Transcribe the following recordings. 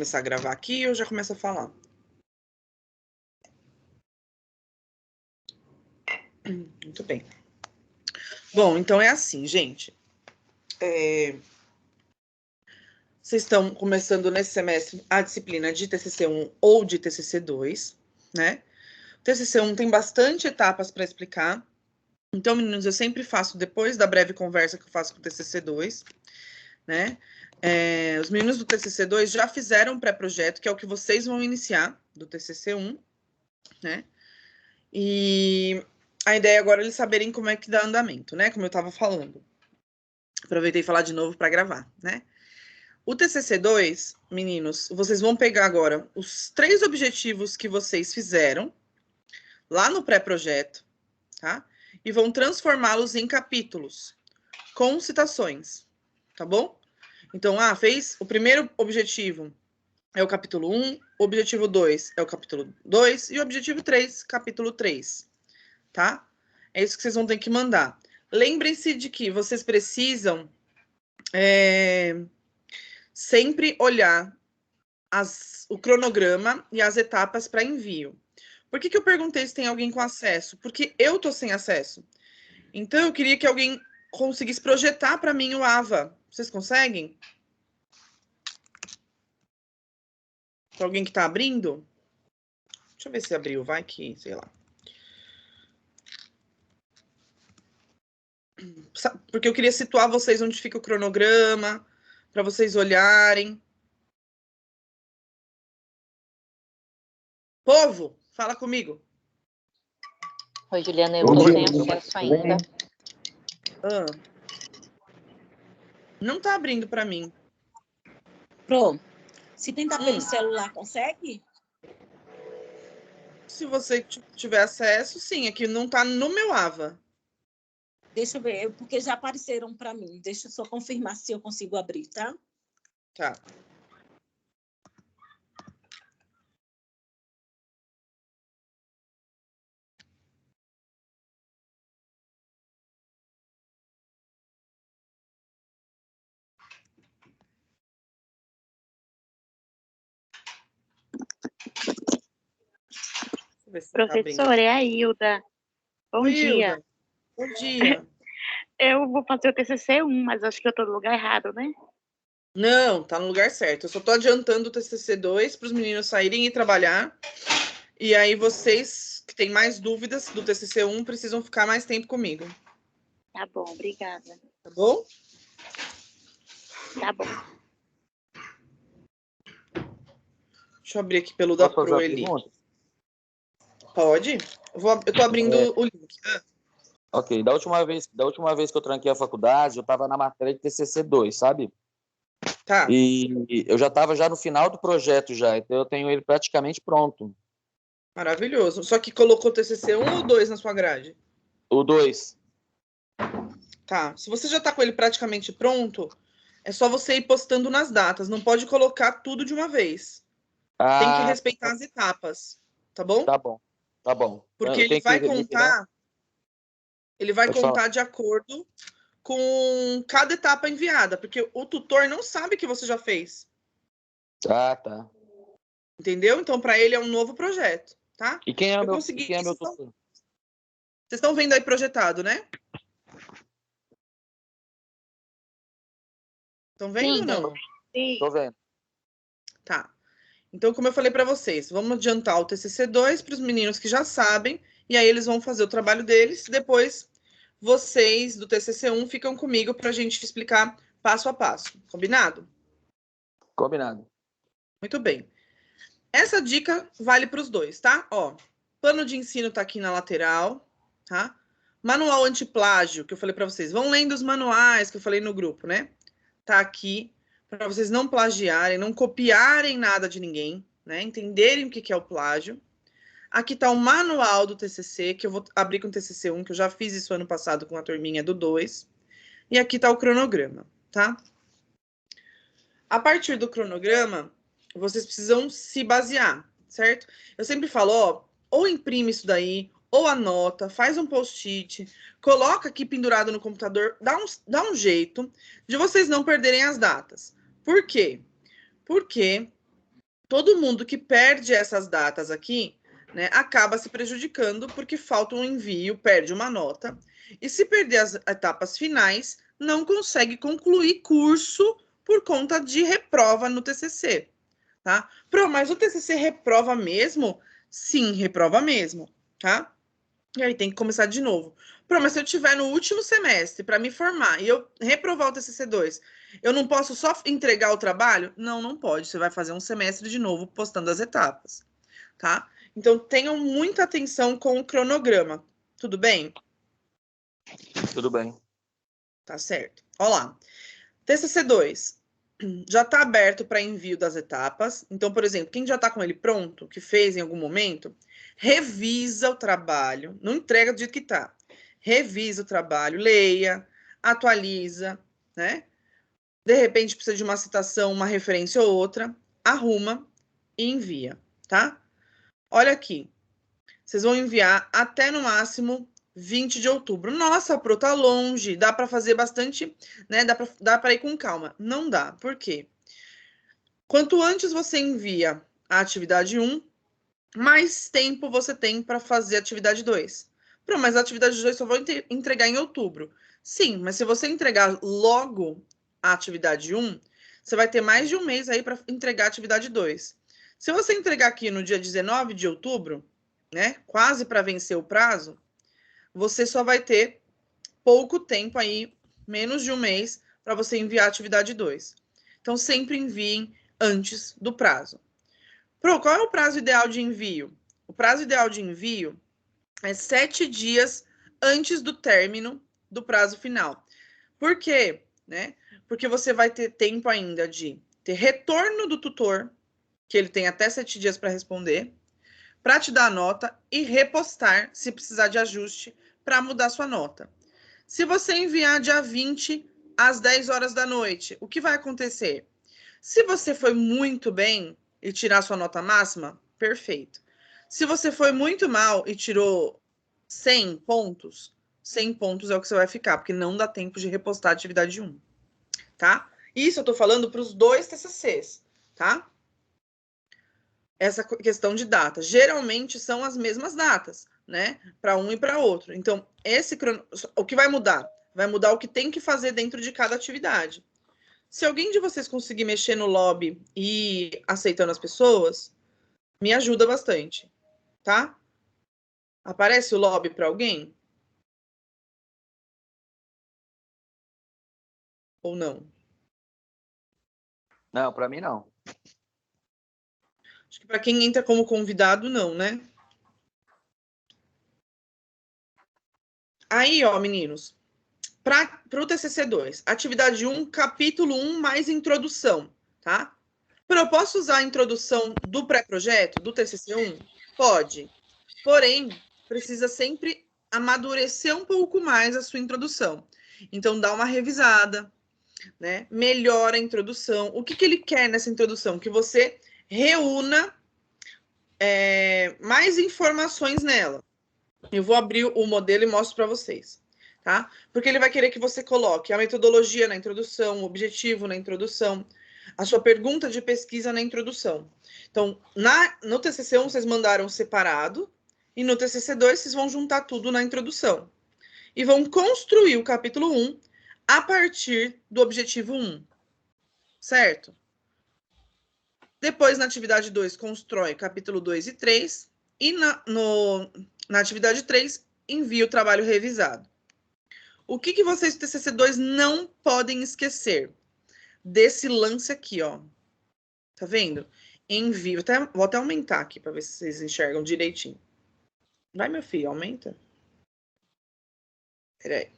começar a gravar aqui ou já começa a falar? Muito bem. Bom, então é assim, gente. Vocês estão começando nesse semestre a disciplina de TCC1 ou de TCC2, né? O TCC1 tem bastante etapas para explicar. Então, meninos, eu sempre faço depois da breve conversa que eu faço com o TCC2, né? Os meninos do TCC2 já fizeram um pré-projeto, que é o que vocês vão iniciar do TCC1, né? E a ideia agora é eles saberem como é que dá andamento, né? Como eu estava falando. Aproveitei falar de novo para gravar, né? O TCC2, meninos, vocês vão pegar agora os 3 objetivos que vocês fizeram lá no pré-projeto, tá? E vão transformá-los em capítulos com citações, tá bom? Então, fez o primeiro objetivo é o capítulo 1, o objetivo 2 é o capítulo 2 e o objetivo 3, capítulo 3, tá? É isso que vocês vão ter que mandar. Lembrem-se de que vocês precisam sempre olhar o cronograma e as etapas para envio. Por que eu perguntei se tem alguém com acesso? Porque eu tô sem acesso. Então, eu queria que alguém conseguisse projetar para mim o AVA. Vocês conseguem? Para alguém que está abrindo? Deixa eu ver se abriu, vai que, sei lá. Porque eu queria situar vocês onde fica o cronograma, para vocês olharem. Povo, fala comigo. Oi, Juliana, eu tô sem acesso ainda. Não tá abrindo para mim. Pro, se tentar pelo celular, consegue? Se você tiver acesso, sim. Aqui não tá no meu AVA. Deixa eu ver, porque já apareceram para mim. Deixa eu só confirmar se eu consigo abrir, tá? Tá. Professora, é a Hilda. Bom dia. Hilda. Bom dia. Eu vou fazer o TCC1, mas acho que eu tô no lugar errado, né? Não, tá no lugar certo. Eu só tô adiantando o TCC2 para os meninos saírem e trabalhar. E aí vocês que têm mais dúvidas do TCC1 precisam ficar mais tempo comigo. Tá bom, obrigada. Tá bom? Tá bom. Deixa eu abrir aqui pelo da Pro Eli. Pode? Eu tô abrindo o link. Ok, da última vez que eu tranquei a faculdade, eu estava na matéria de TCC2, sabe? Tá. E eu já estava no final do projeto já, então eu tenho ele praticamente pronto. Maravilhoso. Só que colocou TCC1 ou 2 na sua grade? O 2. Tá. Se você já tá com ele praticamente pronto, é só você ir postando nas datas. Não pode colocar tudo de uma vez. Tem que respeitar as etapas. Tá bom? Tá bom. Tá bom. Porque ele vai contar... Ele vai contar de acordo com cada etapa enviada, porque o tutor não sabe que você já fez. Ah, tá. Entendeu? Então, para ele é um novo projeto, tá? E quem é o meu tutor? Vocês estão vendo aí projetado, né? Estão vendo ou não? Sim. Tô vendo. Tá. Então, como eu falei para vocês, vamos adiantar o TCC2 para os meninos que já sabem, e aí eles vão fazer o trabalho deles, depois vocês do TCC1 ficam comigo para a gente explicar passo a passo. Combinado? Combinado. Muito bem. Essa dica vale para os dois, tá? Ó, plano de ensino tá aqui na lateral, tá? Manual antiplágio, que eu falei para vocês. Vão lendo os manuais que eu falei no grupo, né? Tá aqui para vocês não plagiarem, não copiarem nada de ninguém, né? Entenderem o que é o plágio. Aqui tá o manual do TCC, que eu vou abrir com o TCC1, que eu já fiz isso ano passado com a turminha do 2. E aqui tá o cronograma, tá? A partir do cronograma, vocês precisam se basear, certo? Eu sempre falo, ó, ou imprime isso daí, ou anota, faz um post-it, coloca aqui pendurado no computador, dá um jeito de vocês não perderem as datas. Por quê? Porque todo mundo que perde essas datas aqui, né, acaba se prejudicando porque falta um envio, perde uma nota. E se perder as etapas finais, não consegue concluir curso por conta de reprova no TCC, tá? Pro, mas o TCC reprova mesmo? Sim, reprova mesmo, tá? E aí tem que começar de novo. Pro, mas se eu tiver no último semestre para me formar e eu reprovar o TCC2, eu não posso só entregar o trabalho? Não, não pode. Você vai fazer um semestre de novo postando as etapas, tá? Então tenham muita atenção com o cronograma. Tudo bem? Tudo bem. Tá certo. Olha lá. TCC2 já está aberto para envio das etapas. Então, por exemplo, quem já está com ele pronto, que fez em algum momento, revisa o trabalho, não entrega do jeito que está. Revisa o trabalho, leia, atualiza, né? De repente precisa de uma citação, uma referência ou outra, arruma e envia, tá? Olha aqui. Vocês vão enviar até no máximo 20 de outubro. Nossa, Pro, tá longe, dá para fazer bastante, né? Dá para ir com calma. Não dá, por quê? Quanto antes você envia a atividade 1, mais tempo você tem para fazer a atividade 2. Pro, mas a atividade 2 só vou entregar em outubro. Sim, mas se você entregar logo a atividade 1, você vai ter mais de um mês aí para entregar a atividade 2. Se você entregar aqui no dia 19 de outubro, né, quase para vencer o prazo, você só vai ter pouco tempo aí, menos de um mês, para você enviar a atividade 2. Então, sempre enviem antes do prazo. Pro, qual é o prazo ideal de envio? O prazo ideal de envio é 7 dias antes do término do prazo final. Por quê? Né? Porque você vai ter tempo ainda de ter retorno do tutor, que ele tem até 7 dias para responder, para te dar a nota e repostar, se precisar de ajuste, para mudar sua nota. Se você enviar dia 20 às 10 horas da noite, o que vai acontecer? Se você foi muito bem e tirar sua nota máxima, perfeito. Se você foi muito mal e tirou 100 pontos, 100 pontos é o que você vai ficar, porque não dá tempo de repostar a atividade 1, tá? Isso eu tô falando para os 2 TCCs, tá? Essa questão de data. Geralmente são as mesmas datas, né? Para um e para outro. Então, o que vai mudar? Vai mudar o que tem que fazer dentro de cada atividade. Se alguém de vocês conseguir mexer no lobby e ir aceitando as pessoas, me ajuda bastante, tá? Aparece o lobby para alguém? Ou não? Não, para mim não. Acho que para quem entra como convidado, não, né? Aí, ó, meninos, para o TCC2, atividade 1, capítulo 1 mais introdução, tá? Eu posso usar a introdução do pré-projeto, do TCC1? Pode. Porém, precisa sempre amadurecer um pouco mais a sua introdução. Então, dá uma revisada, né? Melhora a introdução. O que ele quer nessa introdução? Que você reúna mais informações nela. Eu vou abrir o modelo e mostro para vocês, tá? Porque ele vai querer que você coloque a metodologia na introdução, o objetivo na introdução, a sua pergunta de pesquisa na introdução. Então, no TCC1 vocês mandaram separado e no TCC2 vocês vão juntar tudo na introdução. E vão construir o capítulo 1 a partir do objetivo 1, certo? Depois, na atividade 2, constrói capítulo 2 e 3 e na atividade 3, envia o trabalho revisado. O que vocês do TCC2 não podem esquecer? Desse lance aqui, ó. Tá vendo? Envio. Vou até aumentar aqui para ver se vocês enxergam direitinho. Vai, meu filho, aumenta. Peraí.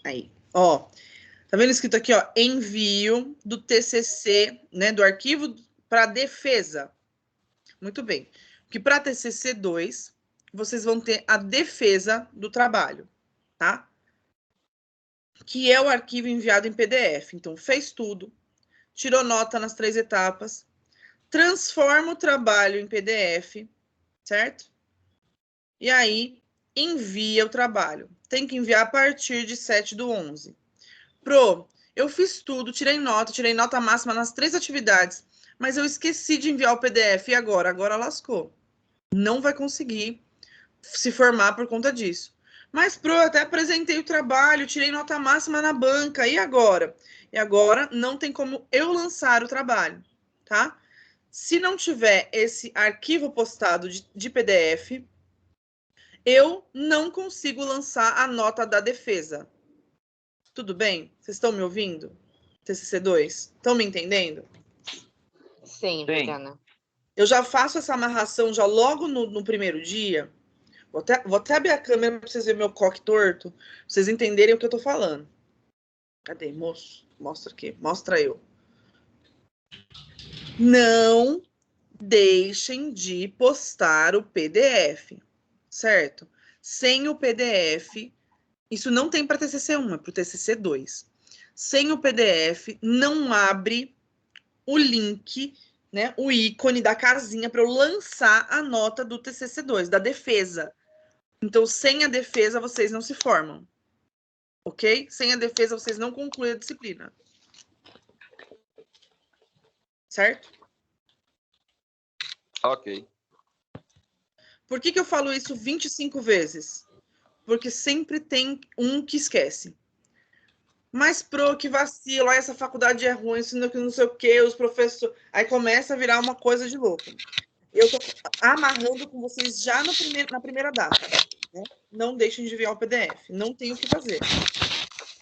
Aí, ó. Tá vendo escrito aqui, ó? Envio do TCC, né? Do arquivo para defesa. Muito bem. Porque para TCC2, vocês vão ter a defesa do trabalho, tá? Que é o arquivo enviado em PDF. Então, fez tudo, tirou nota nas 3 etapas, transforma o trabalho em PDF, certo? E aí, envia o trabalho. Tem que enviar a partir de 7/11. Pro, Eu fiz tudo, tirei nota máxima nas 3 atividades, mas eu esqueci de enviar o PDF e agora? Agora lascou. Não vai conseguir se formar por conta disso. Mas, Pro, eu até apresentei o trabalho, tirei nota máxima na banca, e agora? E agora não tem como eu lançar o trabalho, tá? Se não tiver esse arquivo postado de PDF, eu não consigo lançar a nota da defesa. Tudo bem? Vocês estão me ouvindo? TCC2? Estão me entendendo? Sim, Sim. Juliana. Eu já faço essa amarração já logo no primeiro dia. Vou até abrir a câmera para vocês verem meu coque torto, pra vocês entenderem o que eu tô falando. Cadê, moço? Mostra aqui, mostra eu. Não deixem de postar o PDF, certo? Sem o PDF, isso não tem para TCC1, é para o TCC2. Sem o PDF, não abre o link, né, o ícone da casinha para eu lançar a nota do TCC2, da defesa. Então, sem a defesa, vocês não se formam. Ok? Sem a defesa, vocês não concluem a disciplina. Certo? Ok. Por que eu falo isso 25 vezes? Porque sempre tem um que esquece. Mas, Pro, que vacilo, essa faculdade é ruim, isso não sei o quê, os professores... Aí começa a virar uma coisa de louco. Eu tô amarrando com vocês já na primeira data. Né? Não deixem de enviar o PDF. Não tem o que fazer.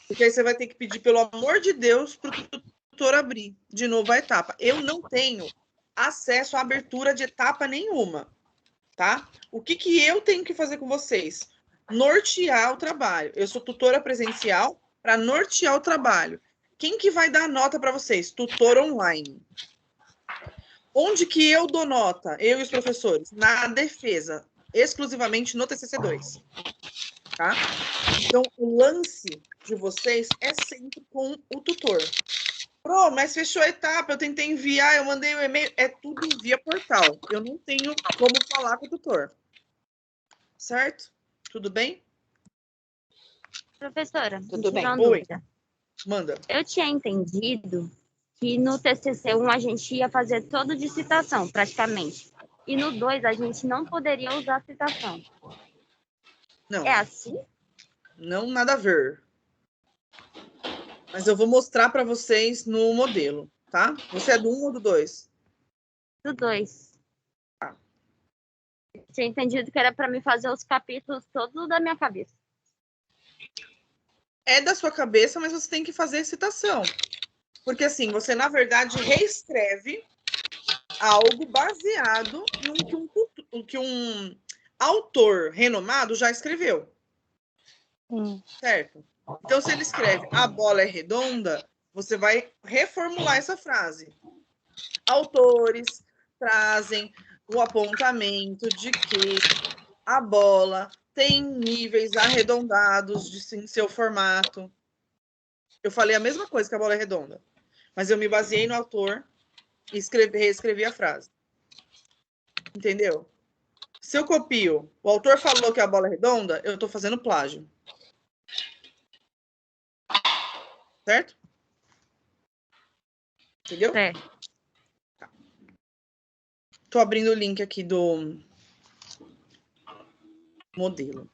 Porque aí você vai ter que pedir, pelo amor de Deus, para o tutor abrir de novo a etapa. Eu não tenho acesso à abertura de etapa nenhuma. Tá? O que eu tenho que fazer com vocês? Nortear o trabalho. Eu sou tutora presencial para nortear o trabalho. Quem que vai dar nota para vocês? Tutor online. Onde que eu dou nota? Eu e os professores? Na defesa. Exclusivamente no TCC2. Tá? Então, o lance de vocês é sempre com o tutor. Pro, mas fechou a etapa, eu tentei enviar, eu mandei um e-mail, é tudo via portal. Eu não tenho como falar com o tutor. Certo? Tudo bem? Professora, Tudo bem. uma Oi. dúvida. Manda. Eu tinha entendido que no TCC1 a gente ia fazer todo de citação, praticamente. E no 2 a gente não poderia usar citação. Não, É assim? não nada a ver. Mas eu vou mostrar para vocês no modelo, tá? Você é do 1 ou do 2? Do 2. Tinha entendido que era para me fazer os capítulos todos da minha cabeça. É da sua cabeça, mas você tem que fazer citação. Porque assim, você na verdade reescreve algo baseado no que um autor renomado já escreveu. Certo? Então, se ele escreve a bola é redonda, você vai reformular essa frase. Autores trazem o apontamento de que a bola tem níveis arredondados em seu formato. Eu falei a mesma coisa que a bola é redonda, mas eu me baseei no autor e reescrevi a frase. Entendeu? Se eu copio, o autor falou que a bola é redonda, eu estou fazendo plágio. Certo? Entendeu? Certo. Estou abrindo o link aqui do modelo.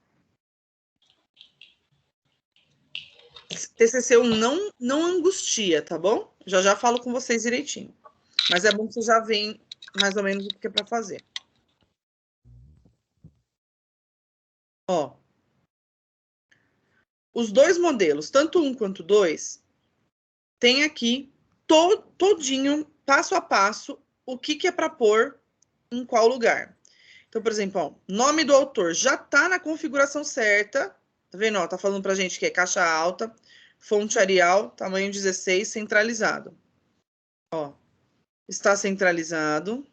TCC1 não angustia, tá bom? Já falo com vocês direitinho. Mas é bom que vocês já veem mais ou menos o que é para fazer. Ó. Os dois modelos, tanto um quanto dois, tem aqui todinho, passo a passo, o que é para pôr em qual lugar. Então, por exemplo, ó, nome do autor já está na configuração certa. Tá vendo? Ó, tá falando pra gente que é caixa alta, fonte Arial, tamanho 16, centralizado. Ó, está centralizado.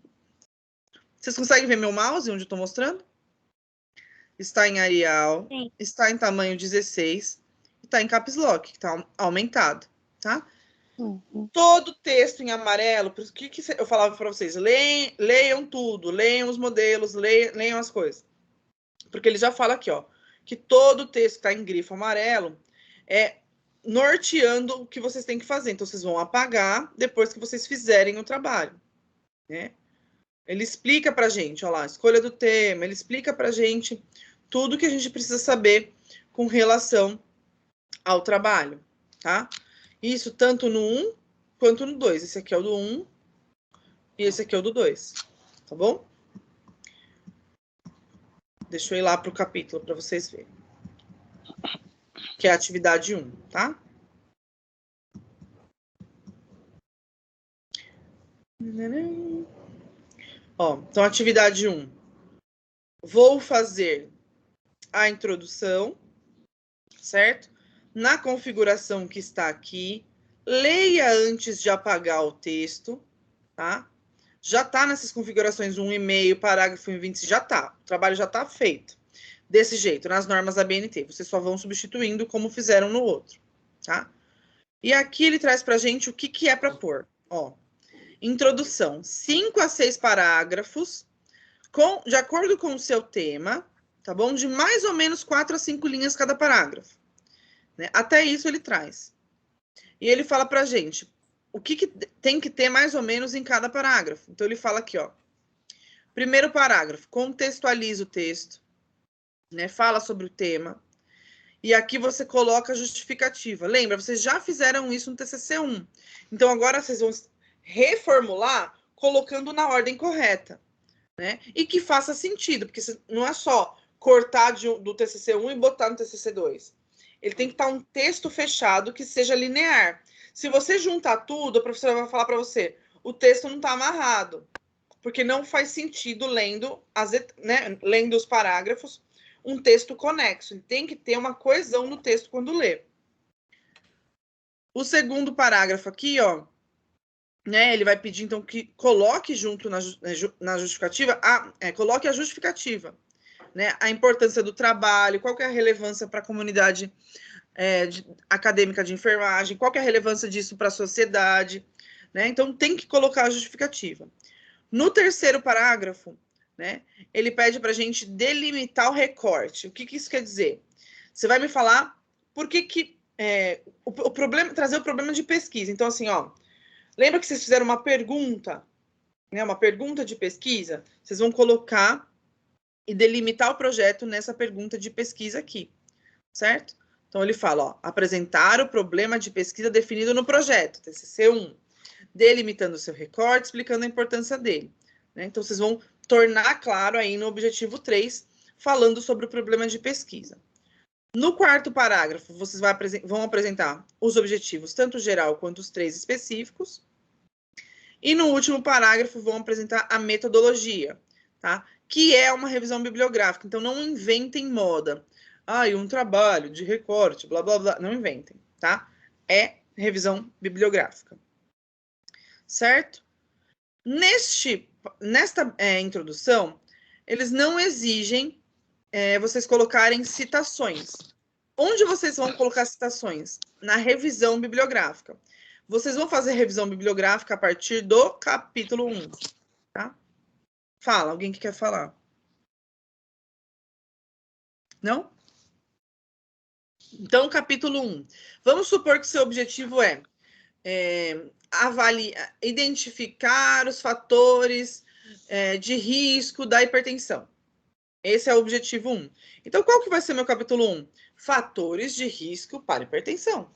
Vocês conseguem ver meu mouse onde eu tô mostrando? Está em Arial, Sim. está em tamanho 16 e está em Caps Lock, que está aumentado, tá? Todo texto em amarelo, por que eu falava para vocês, leiam tudo, leiam os modelos, leiam as coisas. Porque ele já fala aqui, ó, que todo texto que está em grifo amarelo é norteando o que vocês têm que fazer. Então, vocês vão apagar depois que vocês fizerem o trabalho, né? Ele explica pra gente, olha lá, escolha do tema, ele explica pra gente tudo que a gente precisa saber com relação ao trabalho, tá? Isso tanto no 1 quanto no 2. Esse aqui é o do 1 e esse aqui é o do 2, tá bom? Deixa eu ir lá pro capítulo para vocês verem. Que é a atividade 1, tá? Ó, então, atividade 1. Vou fazer a introdução, certo? Na configuração que está aqui, leia antes de apagar o texto, tá? Já tá nessas configurações 1,5, parágrafo em 20, já tá. O trabalho já tá feito. Desse jeito, nas normas da BNT. Vocês só vão substituindo como fizeram no outro, tá? E aqui ele traz pra gente o que é para pôr. Ó, introdução, 5 a 6 parágrafos, de acordo com o seu tema, tá bom? De mais ou menos 4 a 5 linhas cada parágrafo, né? Até isso ele traz. E ele fala pra gente o que tem que ter mais ou menos em cada parágrafo. Então, ele fala aqui, ó. Primeiro parágrafo, contextualiza o texto, né? Fala sobre o tema. E aqui você coloca a justificativa. Lembra, vocês já fizeram isso no TCC1. Então, agora vocês vão reformular colocando na ordem correta, né? E que faça sentido, porque não é só cortar do TCC1 e botar no TCC2. Ele tem que estar um texto fechado que seja linear. Se você juntar tudo, a professora vai falar para você, o texto não está amarrado, porque não faz sentido lendo os parágrafos, um texto conexo. Ele tem que ter uma coesão no texto quando lê. O segundo parágrafo aqui, ó, né, ele vai pedir, então, que coloque junto na justificativa, coloque a justificativa, né, a importância do trabalho, qual que é a relevância para a comunidade acadêmica de enfermagem, qual que é a relevância disso para a sociedade, né? Então, tem que colocar a justificativa. No terceiro parágrafo, né, ele pede para a gente delimitar o recorte. O que isso quer dizer? Você vai me falar por que o problema, trazer o problema de pesquisa. Então, assim, ó, lembra que vocês fizeram uma pergunta, né, uma pergunta de pesquisa? Vocês vão colocar e delimitar o projeto nessa pergunta de pesquisa aqui, certo? Então, ele fala, ó, apresentar o problema de pesquisa definido no projeto, TCC1, delimitando o seu recorte, explicando a importância dele, né? Então, vocês vão tornar claro aí no objetivo 3, falando sobre o problema de pesquisa. No quarto parágrafo, vocês vão apresentar os objetivos, tanto geral quanto os 3 específicos. E no último parágrafo, vão apresentar a metodologia, tá? Que é uma revisão bibliográfica. Então, não inventem moda. E um trabalho de recorte, blá, blá, blá. Não inventem, tá? É revisão bibliográfica. Certo? Nesta introdução, eles não exigem vocês colocarem citações. Onde vocês vão colocar citações? Na revisão bibliográfica. Vocês vão fazer revisão bibliográfica a partir do capítulo 1, tá? Fala, alguém que quer falar? Não? Então, capítulo 1. Vamos supor que seu objetivo é identificar os fatores de risco da hipertensão. Esse é o objetivo 1. Então, qual que vai ser meu capítulo 1? Fatores de risco para hipertensão.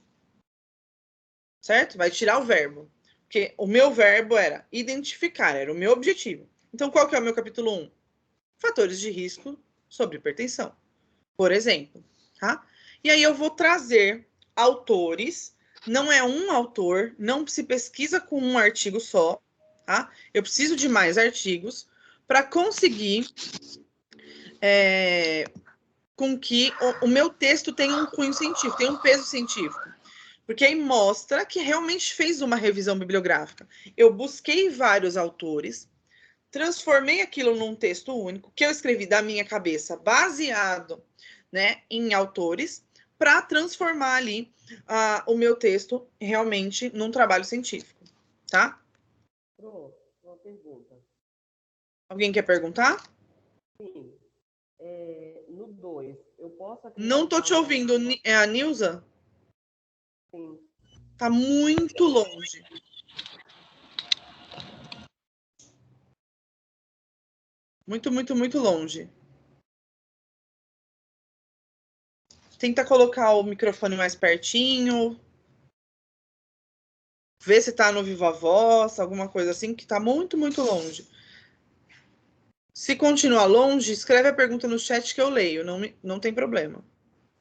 Certo? Vai tirar o verbo. Porque o meu verbo era identificar, era o meu objetivo. Então, qual que é o meu capítulo 1? Fatores de risco sobre hipertensão, por exemplo, tá? E aí eu vou trazer autores, não é um autor, não se pesquisa com um artigo só, tá? Eu preciso de mais artigos para conseguir com que o meu texto tenha um cunho científico, tenha um peso científico. Porque aí mostra que realmente fez uma revisão bibliográfica. Eu busquei vários autores, transformei aquilo num texto único, que eu escrevi da minha cabeça, baseado, né, em autores, para transformar ali o meu texto realmente num trabalho científico, tá? Pronto, uma pergunta. Alguém quer perguntar? Sim. No 2, eu posso... Não tô te ouvindo, é a Nilza? Sim. Tá muito longe. Muito, muito, muito longe. Tenta colocar o microfone mais pertinho. Vê se tá no Viva Voz, alguma coisa assim, que tá muito, muito longe. Se continuar longe, escreve a pergunta no chat que eu leio. Não tem problema.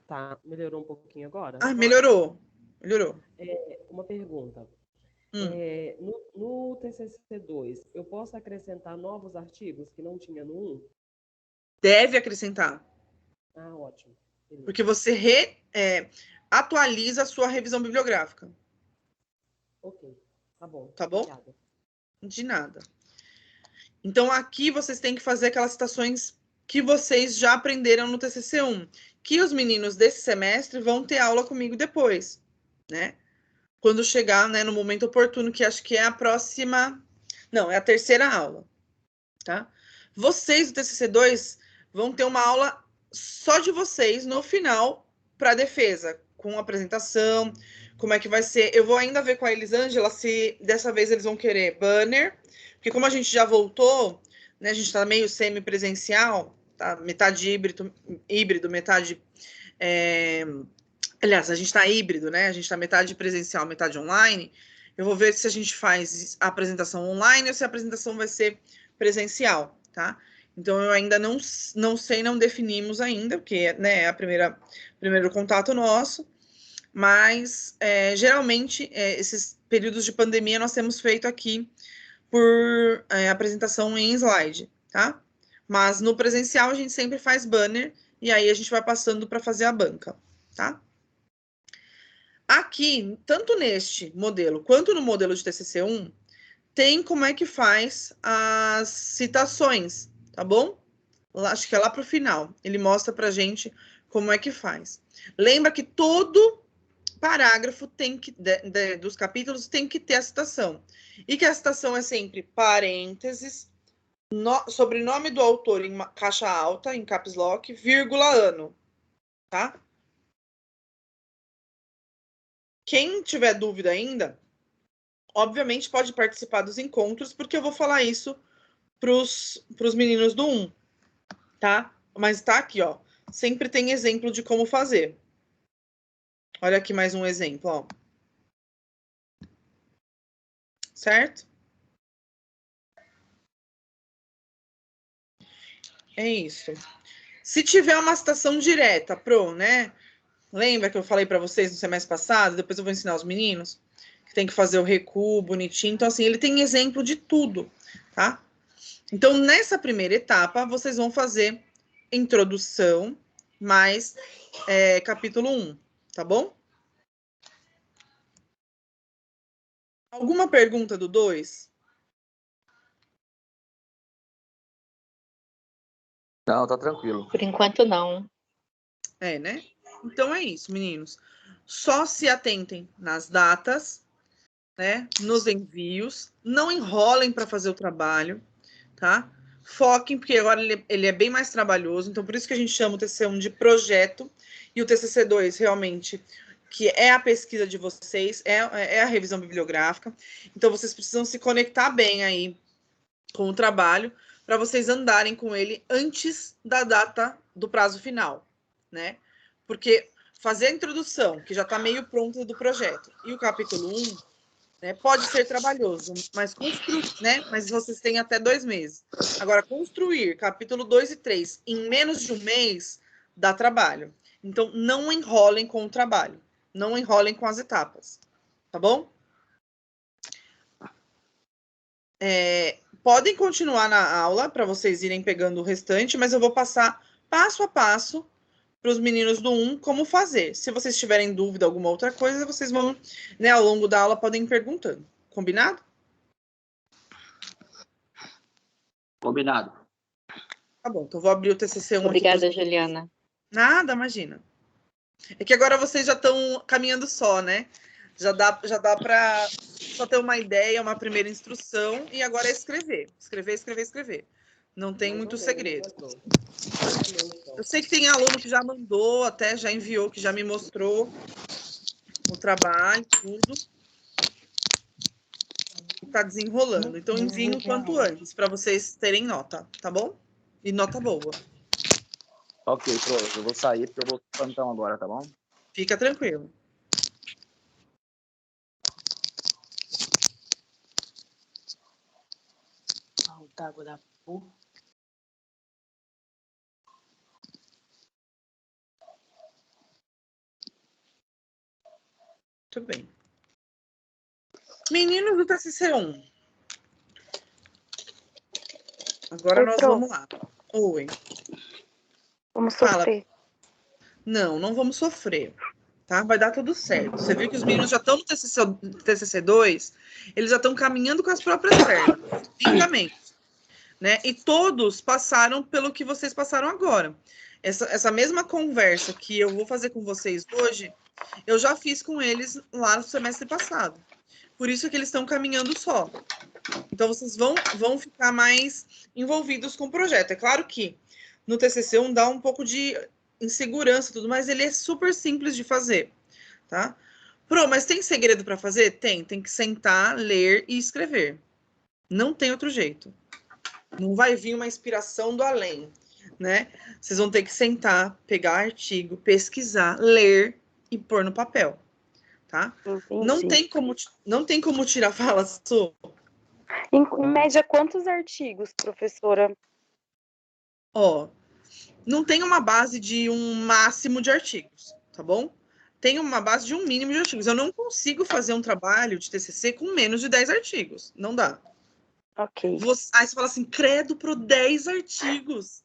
Tá, melhorou um pouquinho agora? Ah, melhorou. Melhorou. Uma pergunta. Hum. No TCC2, eu posso acrescentar novos artigos que não tinha no 1? Deve acrescentar. Ah, ótimo. Beleza. Porque você atualiza a sua revisão bibliográfica. Ok, tá bom. Tá bom? Obrigada. De nada. Então, aqui vocês têm que fazer aquelas citações que vocês já aprenderam no TCC1, que os meninos desse semestre vão ter aula comigo depois, né? Quando chegar, né, no momento oportuno, que acho que é a próxima... Não, é a terceira aula, tá? Vocês do TCC2 vão ter uma aula só de vocês no final para defesa, com apresentação, como é que vai ser. Eu vou ainda ver com a Elisângela se dessa vez eles vão querer banner, porque como a gente já voltou, né, a gente está meio semi-presencial, tá? Metade híbrido, metade... Aliás, a gente está híbrido, né? A gente está metade presencial, metade online. Eu vou ver se a gente faz a apresentação online ou se a apresentação vai ser presencial, tá? Então, eu ainda não sei, não definimos ainda, porque, né, é primeiro contato nosso, mas geralmente esses períodos de pandemia nós temos feito aqui por apresentação em slide, tá? Mas no presencial a gente sempre faz banner e aí a gente vai passando para fazer a banca, tá? Aqui, tanto neste modelo quanto no modelo de TCC1, tem como é que faz as citações, tá bom? Acho que é lá para o final. Ele mostra para a gente como é que faz. Lembra que todo parágrafo tem que, dos capítulos tem que ter a citação. E que a citação é sempre parênteses, sobrenome do autor em caixa alta, em caps lock, vírgula, ano, tá? Quem tiver dúvida ainda, obviamente pode participar dos encontros, porque eu vou falar isso pros meninos do 1, tá? Mas tá aqui, ó. Sempre tem exemplo de como fazer. Olha aqui mais um exemplo, ó. Certo? É isso. Se tiver uma citação direta né? Lembra que eu falei para vocês no semestre passado? Depois eu vou ensinar os meninos que tem que fazer o recuo bonitinho. Então, assim, ele tem exemplo de tudo, tá? Então, nessa primeira etapa, vocês vão fazer introdução mais capítulo 1, tá bom? Alguma pergunta do 2? Não, tá tranquilo. Por enquanto, não. Né? Então é isso, meninos. Só se atentem nas datas, né? Nos envios. Não enrolem para fazer o trabalho, tá? Foquem, porque agora ele é bem mais trabalhoso. Então, por isso que a gente chama o TCC1 de projeto. E o TCC2, realmente, que é a pesquisa de vocês, é a revisão bibliográfica. Então, vocês precisam se conectar bem aí com o trabalho para vocês andarem com ele antes da data do prazo final, né? Porque fazer a introdução, que já está meio pronta do projeto, e o capítulo 1, né, pode ser trabalhoso, mas mas vocês têm até 2 meses. Agora, construir capítulo 2 e 3 em menos de um mês dá trabalho. Então, não enrolem com o trabalho. Não enrolem com as etapas. Tá bom? Podem continuar na aula para vocês irem pegando o restante, mas eu vou passar passo a passo para os meninos do 1 como fazer. Se vocês tiverem dúvida, alguma outra coisa, vocês vão, né, ao longo da aula, podem ir perguntando. Combinado? Combinado. Tá bom, então vou abrir o TCC1 Obrigada, aqui. Juliana. Nada, imagina. É que agora vocês já estão caminhando só, né? Já dá para só ter uma ideia, uma primeira instrução, e agora é escrever. Escrever. Não tem muito segredo. Eu sei que tem aluno que já mandou, até já enviou, que já me mostrou. o trabalho, tudo. Tá desenrolando. Então, enviem o quanto antes, para vocês terem nota, tá bom? E nota boa. Ok, pronto. Eu vou sair porque eu vou pro plantão agora, tá bom? Fica tranquilo. Água da porra. Muito bem. Meninos do TCC1. Agora Oi, nós Pro. vamos lá. Oi. Vamos Fala. sofrer. Não vamos sofrer, tá? Vai dar tudo certo. Você viu que os meninos já estão no TCC2, eles já estão caminhando com as próprias pernas, lindamente, né? E todos passaram pelo que vocês passaram agora. Essa mesma conversa que eu vou fazer com vocês hoje, eu já fiz com eles lá no semestre passado. Por isso que eles estão caminhando só. Então, vocês vão ficar mais envolvidos com o projeto. É claro que no TCC1 dá um pouco de insegurança e tudo, mas ele é super simples de fazer, tá? Pro, mas tem segredo para fazer? Tem que sentar, ler e escrever. Não tem outro jeito. Não vai vir uma inspiração do além, né? Vocês vão ter que sentar, pegar artigo, pesquisar, ler e pôr no papel, tá? Não tem como tirar fala sua. Em média, quantos artigos, professora? Ó, não tem uma base de um máximo de artigos, tá bom? Tem uma base de um mínimo de artigos. Eu não consigo fazer um trabalho de TCC com menos de 10 artigos. Não dá. Ok. Aí você fala assim, credo pro 10 artigos,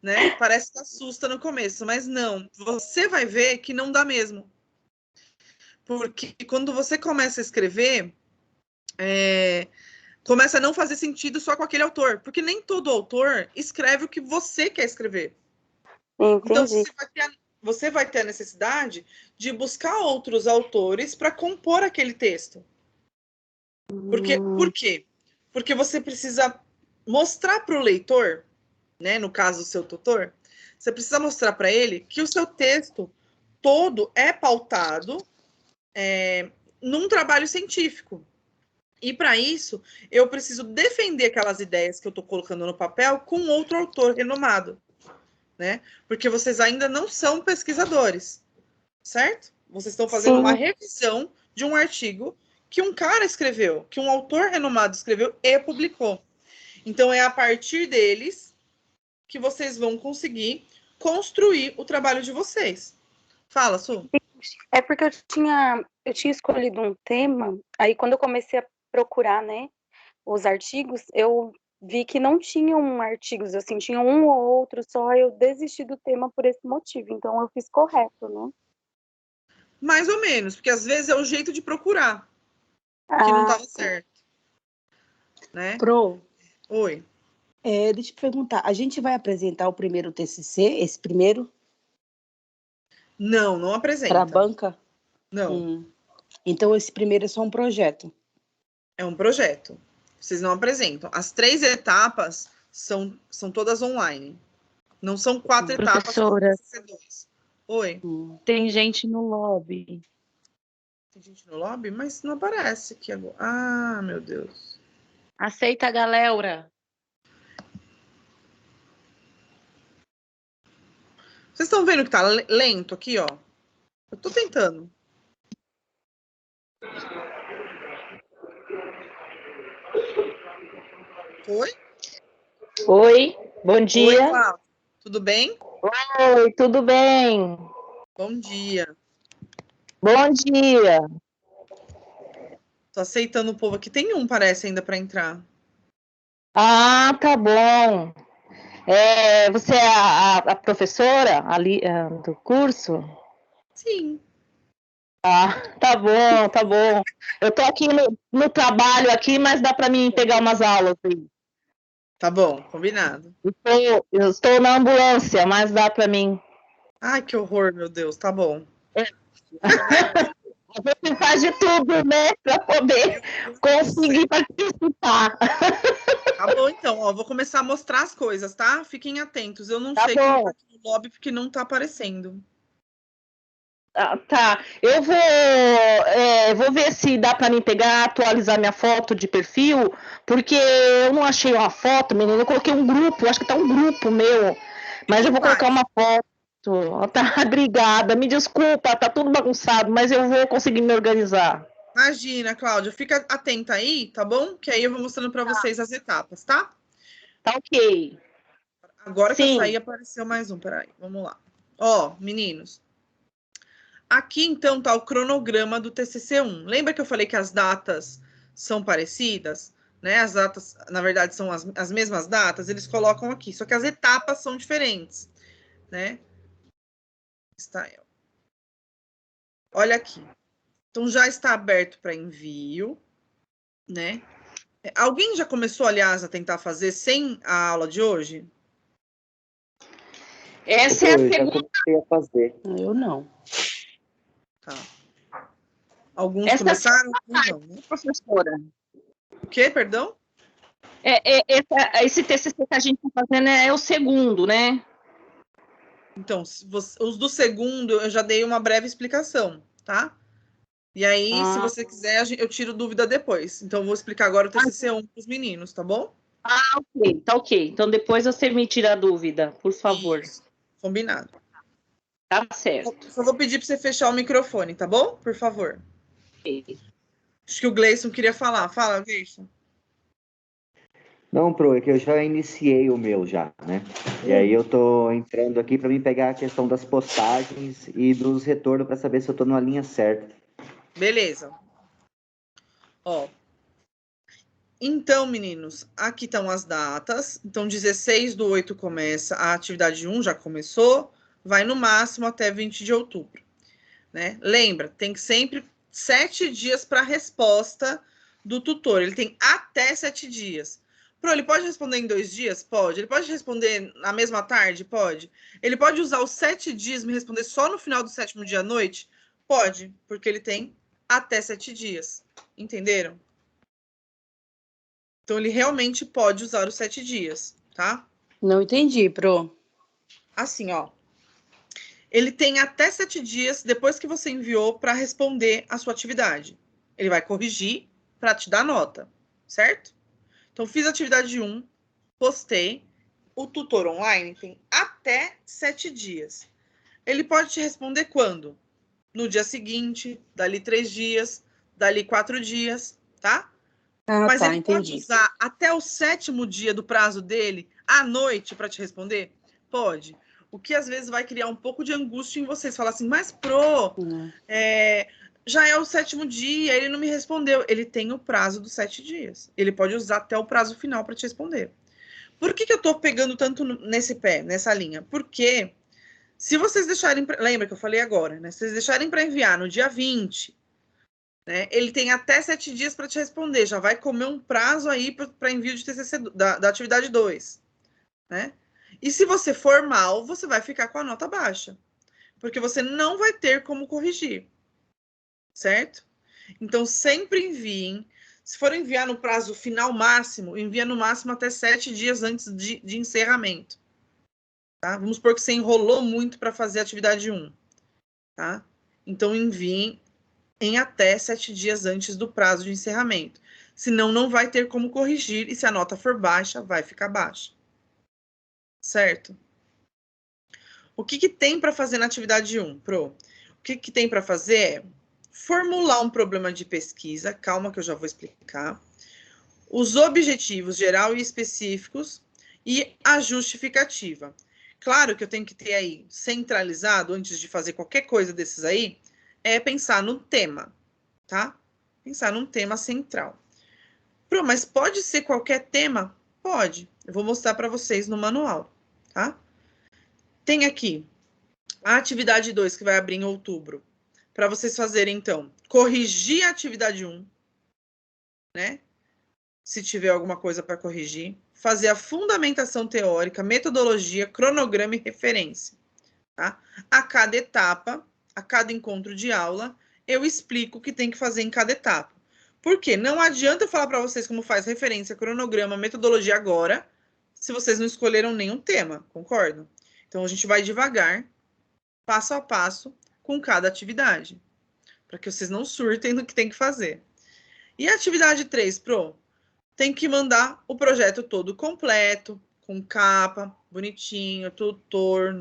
né? Parece que assusta no começo, mas não. Você vai ver que não dá mesmo. Porque quando você começa a escrever, começa a não fazer sentido só com aquele autor. Porque nem todo autor escreve o que você quer escrever. Entendi. Então, você vai ter a necessidade de buscar outros autores para compor aquele texto. Por quê? Porque você precisa mostrar para o leitor, né, no caso do seu tutor, você precisa mostrar para ele que o seu texto todo é pautado num trabalho científico. E para isso, eu preciso defender aquelas ideias que eu estou colocando no papel com outro autor renomado, né? Porque vocês ainda não são pesquisadores, certo? Vocês estão fazendo uma revisão de um artigo que um cara escreveu, que um autor renomado escreveu e publicou. Então, é a partir deles que vocês vão conseguir construir o trabalho de vocês. Fala, Su. É porque eu tinha escolhido um tema, aí quando eu comecei a procurar, né, os artigos, eu vi que não tinham artigos, assim, tinha um ou outro só, eu desisti do tema por esse motivo, então eu fiz correto, né? Mais ou menos, porque às vezes é o jeito de procurar que não estava certo, né? Pro, Oi. deixa eu te perguntar, a gente vai apresentar o primeiro TCC, esse primeiro? Não apresenta. Para a banca? Não. Então, esse primeiro é só um projeto? É um projeto. Vocês não apresentam. As 3 etapas são todas online. Não são 4 etapas. Professora. Oi. Tem gente no lobby. Tem gente no lobby? Mas não aparece aqui agora. Ah, meu Deus. Aceita a galera. Vocês estão vendo que tá lento aqui, ó? Eu tô tentando. Oi? Oi, bom dia. Oi, Cláudia. Tudo bem? Oi, tudo bem? Bom dia. Bom dia. Tô aceitando o povo aqui. Tem um, parece, ainda para entrar. Ah, tá bom. Você é a professora ali do curso? Sim. Ah, tá bom, tá bom. Eu tô aqui no trabalho aqui, mas dá para mim pegar umas aulas aí. Tá bom, combinado. Eu estou na ambulância, mas dá para mim. Ai, que horror, meu Deus. Tá bom. A gente faz de tudo, né, para poder conseguir participar. Tá bom, então, ó, vou começar a mostrar as coisas, tá? Fiquem atentos. Eu não Tá sei bom. quem tá aqui no lobby porque não tá aparecendo. Ah, tá. Eu vou ver se dá para mim pegar, atualizar minha foto de perfil, porque eu não achei uma foto, menina. Eu coloquei um grupo, acho que tá um grupo meu, mas eu vou colocar uma foto. Tá, obrigada. Me desculpa, tá tudo bagunçado, mas eu vou conseguir me organizar. Imagina, Cláudia, fica atenta aí, tá bom? Que aí eu vou mostrando para vocês as etapas, tá? Tá ok. Agora que eu Sim. saí, apareceu mais um, peraí, vamos lá. Ó, meninos, aqui então tá o cronograma do TCC1. Lembra que eu falei que as datas são parecidas, né? As datas, na verdade, são as mesmas datas, eles colocam aqui, só que as etapas são diferentes, né? Está aí, ó. Olha aqui. Então já está aberto para envio, né? Alguém já começou, aliás, a tentar fazer sem a aula de hoje? Essa é a Eu já segunda. comecei a fazer. Eu não. Tá. Alguns Essa começaram? é Não, né? Professora. O quê, perdão? Esse TCC que a gente está fazendo é o segundo, né? Então, os do segundo, eu já dei uma breve explicação, tá? E aí, se você quiser, eu tiro dúvida depois. Então, eu vou explicar agora o TCC1 para os meninos, tá bom? Ok, tá ok. Então, depois você me tira a dúvida, por favor. Isso. Combinado. Tá certo. Só vou pedir para você fechar o microfone, tá bom? Por favor. Ok. Acho que o Gleison queria falar. Fala, Gleison. Não, Pro, é que eu já iniciei o meu já, né? E aí eu tô entrando aqui para mim pegar a questão das postagens e dos retornos para saber se eu tô numa linha certa. Beleza. Ó. Então, meninos, aqui estão as datas. Então, 16/8 começa a atividade 1, já começou. Vai no máximo até 20 de outubro, né? Lembra, tem que sempre 7 dias para a resposta do tutor. Ele tem até 7 dias. Pro, ele pode responder em 2 dias? Pode. Ele pode responder na mesma tarde? Pode. Ele pode usar os 7 dias e me responder só no final do 7º dia à noite? Pode, porque ele tem até 7 dias. Entenderam? Então, ele realmente pode usar os 7 dias, tá? Não entendi, Pro. Assim, ó. Ele tem até 7 dias depois que você enviou para responder a sua atividade. Ele vai corrigir para te dar nota, certo? Então, fiz a atividade 1, postei. O tutor online tem até 7 dias. Ele pode te responder quando? No dia seguinte, dali 3 dias, dali 4 dias, tá? Mas ele pode usar até o 7º dia do prazo dele, à noite, para te responder? Pode. O que às vezes vai criar um pouco de angústia em vocês. Falar assim, mas Pro, já é o 7º dia, ele não me respondeu. Ele tem o prazo dos 7 dias. Ele pode usar até o prazo final para te responder. Por que eu estou pegando tanto nesse pé, nessa linha? Porque se vocês deixarem... Lembra que eu falei agora, né? Se vocês deixarem para enviar no dia 20... né? Ele tem até 7 dias para te responder, já vai comer um prazo aí para envio de TCC da atividade 2, né? E se você for mal, você vai ficar com a nota baixa, porque você não vai ter como corrigir, certo? Então, sempre enviem. Se for enviar no prazo final máximo, envia no máximo até 7 dias antes de encerramento, tá? Vamos supor que você enrolou muito para fazer a atividade 1, tá? Então, enviem em até 7 dias antes do prazo de encerramento. Senão, não vai ter como corrigir, e se a nota for baixa, vai ficar baixa. Certo? O que tem para fazer na atividade 1, Pro? O que tem para fazer é formular um problema de pesquisa, calma que eu já vou explicar, os objetivos geral e específicos e a justificativa. Claro que eu tenho que ter aí centralizado, antes de fazer qualquer coisa desses aí, é pensar no tema, tá? Pensar num tema central. Pro, mas pode ser qualquer tema? Pode. Eu vou mostrar para vocês no manual, tá? Tem aqui a atividade 2, que vai abrir em outubro, para vocês fazerem, então, corrigir a atividade 1, né? Se tiver alguma coisa para corrigir. Fazer a fundamentação teórica, metodologia, cronograma e referência, tá? A cada etapa, a cada encontro de aula, eu explico o que tem que fazer em cada etapa. Por quê? Não adianta eu falar para vocês como faz referência, cronograma, metodologia agora, se vocês não escolheram nenhum tema, concordo? Então, a gente vai devagar, passo a passo, com cada atividade, para que vocês não surtem no que tem que fazer. E a atividade 3, Pro, tem que mandar o projeto todo completo, com capa, bonitinho, tutor,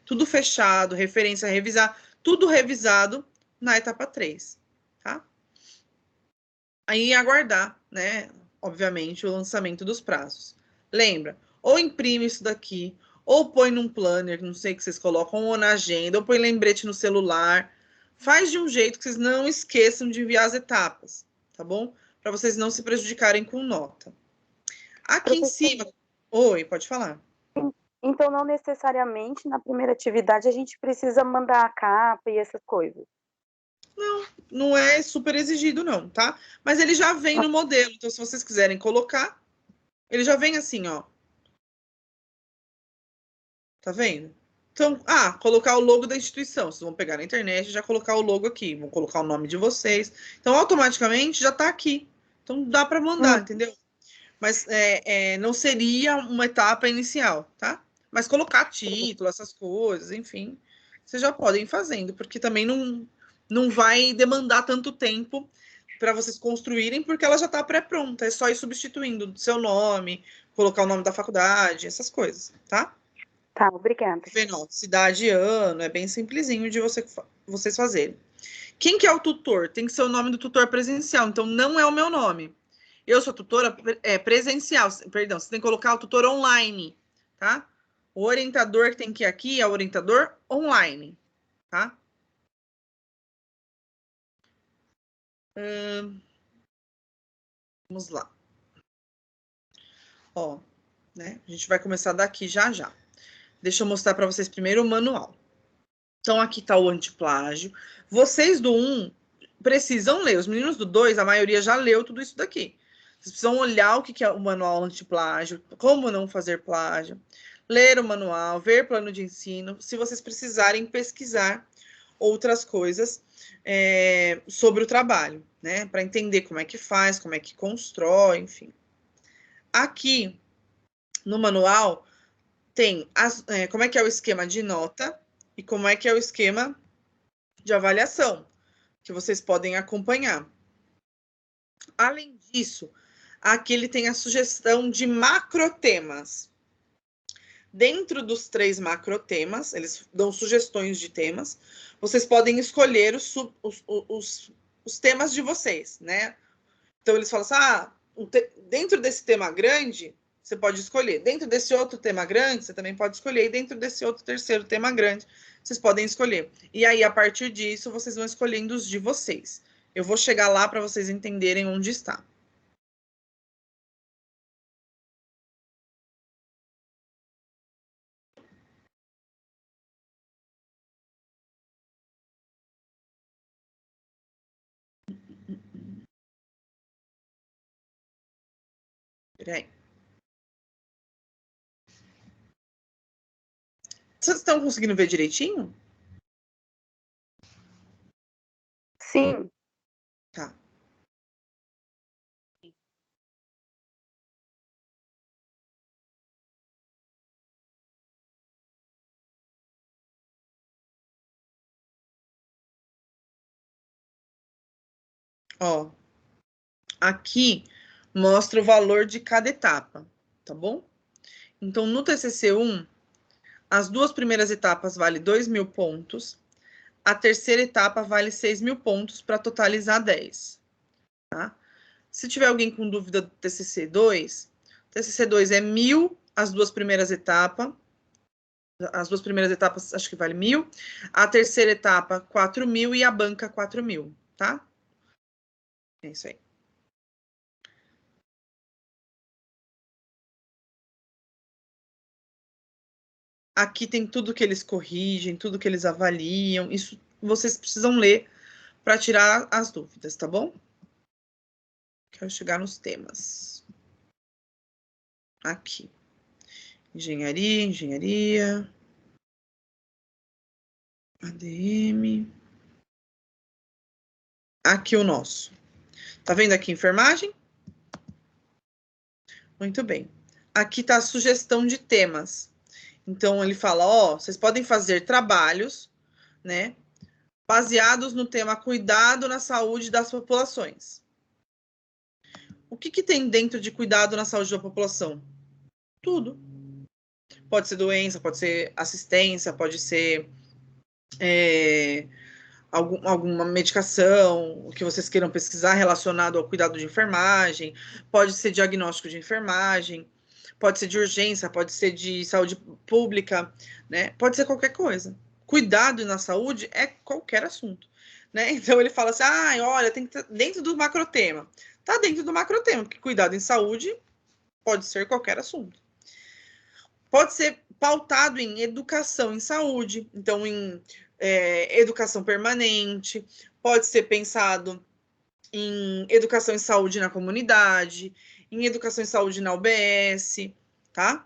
tudo fechado, referência a revisar, tudo revisado na etapa 3, tá? Aí aguardar, né, obviamente, o lançamento dos prazos. Lembra, ou imprime isso daqui, ou põe num planner, não sei o que vocês colocam, ou na agenda, ou põe lembrete no celular. Faz de um jeito que vocês não esqueçam de enviar as etapas, tá bom? Para vocês não se prejudicarem com nota. Aqui em cima... Oi, pode falar. Então, não necessariamente na primeira atividade a gente precisa mandar a capa e essas coisas. Não, não é super exigido não, tá? Mas ele já vem no modelo, então se vocês quiserem colocar, ele já vem assim, ó. Tá vendo? Então, colocar o logo da instituição. Vocês vão pegar na internet e já colocar o logo aqui. Vão colocar o nome de vocês. Então, automaticamente, já tá aqui. Então, dá para mandar, entendeu? Mas não seria uma etapa inicial, tá? Mas colocar título, essas coisas, enfim, vocês já podem ir fazendo, porque também não vai demandar tanto tempo para vocês construírem, porque ela já está pré-pronta. É só ir substituindo seu nome, colocar o nome da faculdade, essas coisas, tá? Tá, obrigada. Cidade e ano, é bem simplesinho de vocês fazerem. Quem que é o tutor? Tem que ser o nome do tutor presencial, então não é o meu nome. Eu sou tutora presencial, perdão, você tem que colocar o tutor online, tá? O orientador que tem que ir aqui é o orientador online, tá? Vamos lá. Ó, né? A gente vai começar daqui já. Deixa eu mostrar para vocês primeiro o manual. Então, aqui está o antiplágio. Vocês do 1 precisam ler. Os meninos do 2, a maioria já leu tudo isso daqui. Vocês precisam olhar o que é o manual antiplágio, como não fazer plágio, ler o manual, ver plano de ensino, se vocês precisarem pesquisar outras coisas sobre o trabalho, né? Para entender como é que faz, como é que constrói, enfim. Aqui, no manual, tem como é que é o esquema de nota e como é que é o esquema de avaliação, que vocês podem acompanhar. Além disso, aqui ele tem a sugestão de macrotemas. Dentro dos 3 macrotemas, eles dão sugestões de temas, vocês podem escolher os temas de vocês, né? Então, eles falam assim, dentro desse tema grande, você pode escolher. Dentro desse outro tema grande, você também pode escolher. E dentro desse outro terceiro tema grande, vocês podem escolher. E aí, a partir disso, vocês vão escolhendo os de vocês. Eu vou chegar lá para vocês entenderem onde está. Peraí. Vocês estão conseguindo ver direitinho? Sim. Tá. Ó, aqui mostra o valor de cada etapa, tá bom? Então, no TCC1, as 2 primeiras etapas valem 2.000 pontos, a terceira etapa vale 6.000 pontos para totalizar 10, tá? Se tiver alguém com dúvida do TCC2, TCC2 é 1.000 as 2 primeiras etapas, acho que vale 1.000, a terceira etapa 4.000 e a banca 4.000, tá? É isso aí. Aqui tem tudo que eles corrigem, tudo que eles avaliam. Isso vocês precisam ler para tirar as dúvidas, tá bom? Quero chegar nos temas. Aqui. Engenharia. ADM. Aqui o nosso. Tá vendo aqui enfermagem? Muito bem. Aqui tá a sugestão de temas. Então, ele fala, vocês podem fazer trabalhos, né, baseados no tema cuidado na saúde das populações. O que tem dentro de cuidado na saúde da população? Tudo. Pode ser doença, pode ser assistência, pode ser alguma medicação que vocês queiram pesquisar relacionado ao cuidado de enfermagem, pode ser diagnóstico de enfermagem, pode ser de urgência, pode ser de saúde pública, né? Pode ser qualquer coisa. Cuidado na saúde é qualquer assunto, né? Então ele fala assim, olha, tem que estar dentro do macrotema. Tá dentro do macrotema, porque cuidado em saúde pode ser qualquer assunto. Pode ser pautado em educação em saúde, então em educação permanente, pode ser pensado em educação em saúde na comunidade, em educação em saúde na UBS, tá?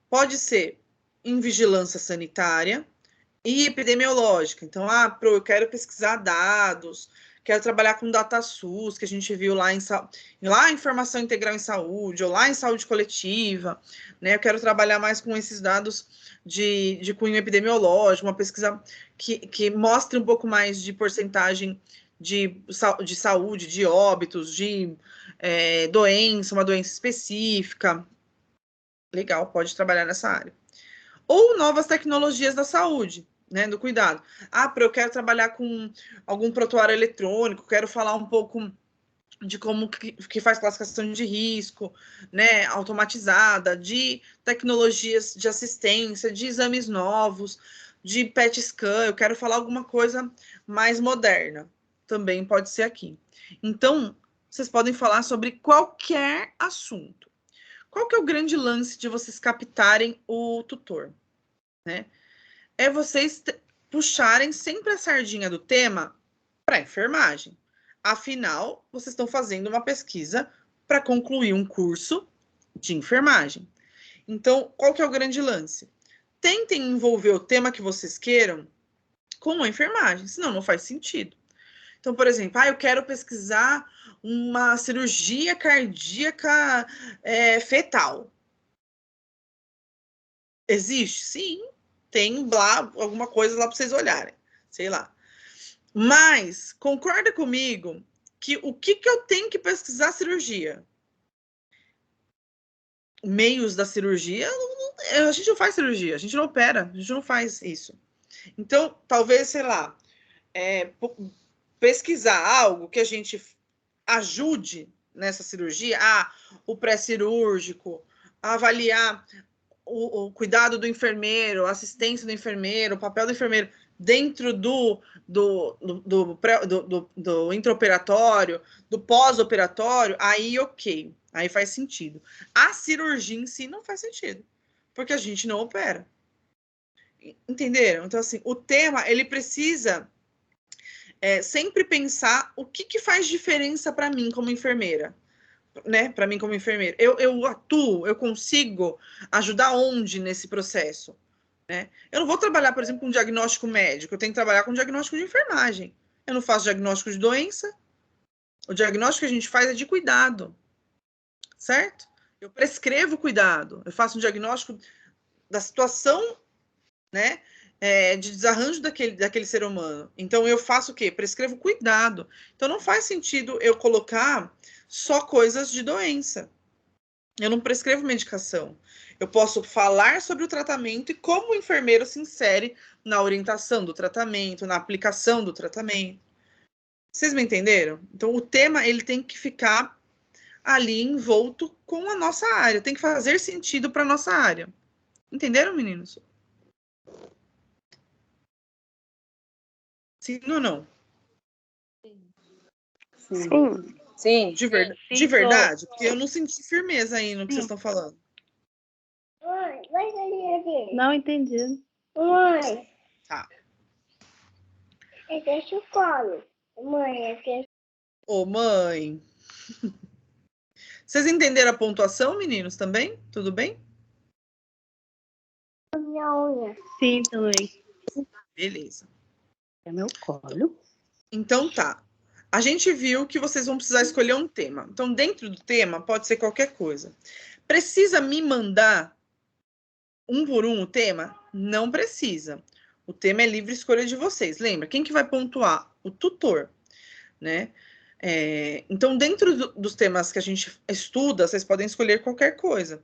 Pode ser em vigilância sanitária e epidemiológica. Então, eu quero pesquisar dados, quero trabalhar com DataSUS, que a gente viu lá em Informação Integral em Saúde, ou lá em Saúde Coletiva, né? Eu quero trabalhar mais com esses dados de cunho epidemiológico, uma pesquisa que mostre um pouco mais de porcentagem de saúde, de óbitos, de doença, uma doença específica. Legal, pode trabalhar nessa área. Ou novas tecnologias da saúde, né, do cuidado. Eu quero trabalhar com algum prontuário eletrônico, quero falar um pouco de como que faz classificação de risco, né, automatizada, de tecnologias de assistência, de exames novos, de PET scan, eu quero falar alguma coisa mais moderna. Também pode ser aqui. Então, vocês podem falar sobre qualquer assunto. Qual que é o grande lance de vocês captarem o tutor, né? É vocês puxarem sempre a sardinha do tema para enfermagem. Afinal, vocês estão fazendo uma pesquisa para concluir um curso de enfermagem. Então, qual que é o grande lance? Tentem envolver o tema que vocês queiram com a enfermagem, senão não faz sentido. Então, por exemplo, eu quero pesquisar uma cirurgia cardíaca fetal. Existe? Sim. Tem lá alguma coisa lá para vocês olharem. Sei lá. Mas, concorda comigo que o que eu tenho que pesquisar cirurgia? Meios da cirurgia, a gente não faz cirurgia, a gente não opera, a gente não faz isso. Então, talvez, sei lá, pesquisar algo que a gente ajude nessa cirurgia, o pré-cirúrgico, avaliar o cuidado do enfermeiro, a assistência do enfermeiro, o papel do enfermeiro dentro do intraoperatório, do pós-operatório, aí ok, aí faz sentido. A cirurgia em si não faz sentido, porque a gente não opera. Entenderam? Então, assim, o tema, ele precisa sempre pensar o que faz diferença para mim como enfermeira, né? Para mim como enfermeiro. Eu atuo, eu consigo ajudar onde nesse processo, né? Eu não vou trabalhar, por exemplo, com diagnóstico médico, eu tenho que trabalhar com diagnóstico de enfermagem. Eu não faço diagnóstico de doença. O diagnóstico que a gente faz é de cuidado, certo? Eu prescrevo cuidado, eu faço um diagnóstico da situação, né? De desarranjo daquele ser humano. Então, eu faço o quê? Prescrevo cuidado. Então, não faz sentido eu colocar só coisas de doença. Eu não prescrevo medicação. Eu posso falar sobre o tratamento e como o enfermeiro se insere na orientação do tratamento, na aplicação do tratamento. Vocês me entenderam? Então, o tema, ele tem que ficar ali envolto com a nossa área. Tem que fazer sentido para a nossa área. Entenderam, meninos? Sim ou não? Sim. Sim. De verdade? Porque eu não senti firmeza aí no que vocês estão falando. Mãe, vai sair aqui. Não entendi. Mãe. Tá. Eu quero colo. Mãe, eu quero... Ô, mãe. Vocês entenderam a pontuação, meninos, também? Tudo bem? minha unha. Sim, também. Beleza. É meu colo. Então tá. A gente viu que vocês vão precisar escolher um tema. Então, dentro do tema, pode ser qualquer coisa. Precisa me mandar um por um o tema? Não precisa. O tema é livre escolha de vocês. Lembra, quem que vai pontuar? O tutor, né? Então, dentro dos temas que a gente estuda, vocês podem escolher qualquer coisa.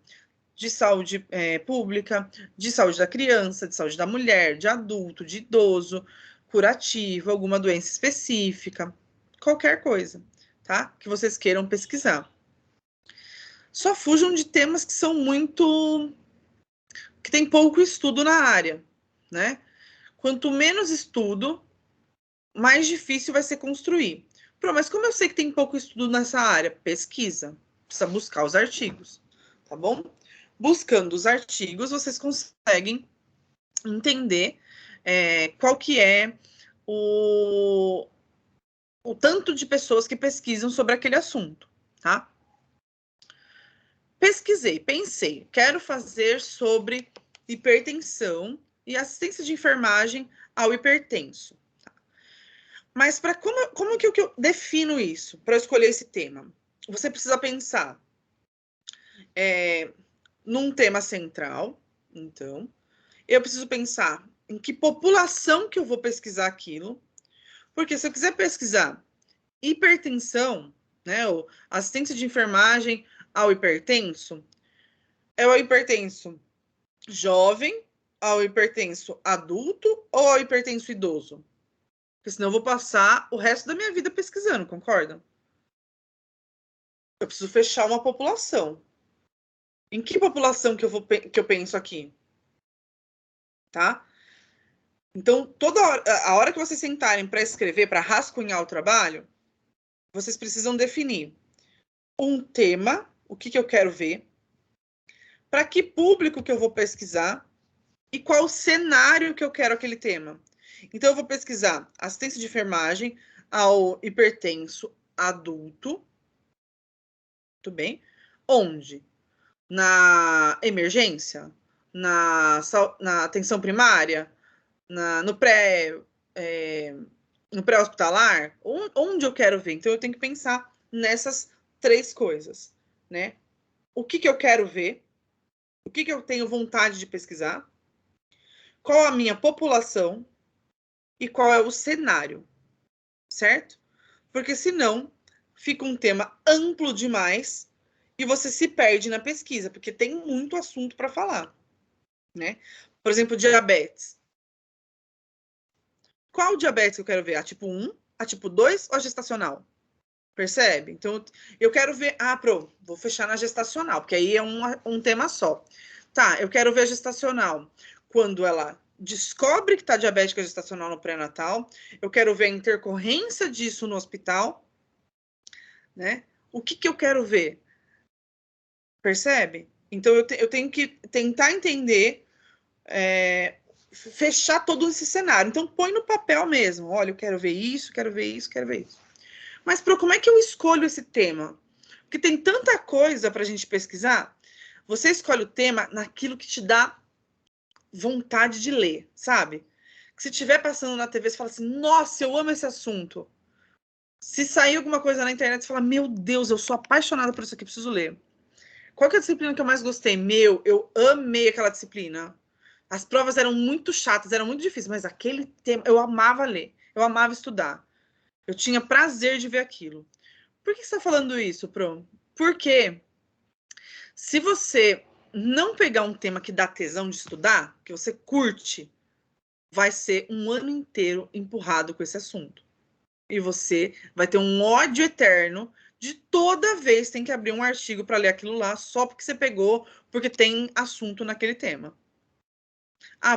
De saúde pública, de saúde da criança, de saúde da mulher, de adulto, de idoso, curativo, alguma doença específica, qualquer coisa, tá? Que vocês queiram pesquisar. Só fujam de temas que são que tem pouco estudo na área, né? Quanto menos estudo, mais difícil vai ser construir. Mas como eu sei que tem pouco estudo nessa área? Pesquisa. Precisa buscar os artigos, tá bom? Buscando os artigos, vocês conseguem entender qual que é o tanto de pessoas que pesquisam sobre aquele assunto, tá? Pesquisei, pensei, quero fazer sobre hipertensão e assistência de enfermagem ao hipertenso. Mas como que eu defino isso para escolher esse tema? Você precisa pensar num tema central, então. Eu preciso pensar em que população que eu vou pesquisar aquilo. Porque se eu quiser pesquisar hipertensão, né, ou assistência de enfermagem ao hipertenso, é o hipertenso jovem, ao hipertenso adulto ou ao hipertenso idoso? Porque senão eu vou passar o resto da minha vida pesquisando, concordam? Eu preciso fechar uma população. Em que população que eu penso aqui? Tá? Então, a hora que vocês sentarem para escrever, para rascunhar o trabalho, vocês precisam definir um tema, o que eu quero ver, para que público que eu vou pesquisar e qual cenário que eu quero aquele tema. Então, eu vou pesquisar assistência de enfermagem ao hipertenso adulto. Tudo bem? Onde? Na emergência? Na atenção primária? No pré-hospitalar? Onde eu quero ver? Então, eu tenho que pensar nessas 3 coisas, né? O que eu quero ver? O que eu tenho vontade de pesquisar? Qual a minha população? E qual é o cenário? Certo? Porque senão fica um tema amplo demais e você se perde na pesquisa, porque tem muito assunto para falar, né? Por exemplo, diabetes. Qual diabetes eu quero ver? A tipo 1, a tipo 2 ou a gestacional? Percebe? Então, eu quero ver... vou fechar na gestacional, porque aí é um tema só. Tá, eu quero ver a gestacional. Quando ela descobre que está diabética gestacional no pré-natal, eu quero ver a intercorrência disso no hospital, né? O que eu quero ver? Percebe? Então, eu tenho que tentar entender, fechar todo esse cenário. Então, põe no papel mesmo. Olha, eu quero ver isso, quero ver isso, quero ver isso. Mas, como é que eu escolho esse tema? Porque tem tanta coisa para a gente pesquisar. Você escolhe o tema naquilo que te dá vontade de ler, sabe? Que se estiver passando na TV, você fala assim, nossa, eu amo esse assunto. Se sair alguma coisa na internet, você fala, meu Deus, eu sou apaixonada por isso aqui, preciso ler. Qual que é a disciplina que eu mais gostei? Eu amei aquela disciplina. As provas eram muito chatas, eram muito difíceis, mas aquele tema, eu amava ler, eu amava estudar. Eu tinha prazer de ver aquilo. Por que você está falando isso, Pro? Porque se você não pegar um tema que dá tesão de estudar, que você curte, vai ser um ano inteiro empurrado com esse assunto. E você vai ter um ódio eterno de toda vez tem que abrir um artigo para ler aquilo lá só porque você pegou, porque tem assunto naquele tema.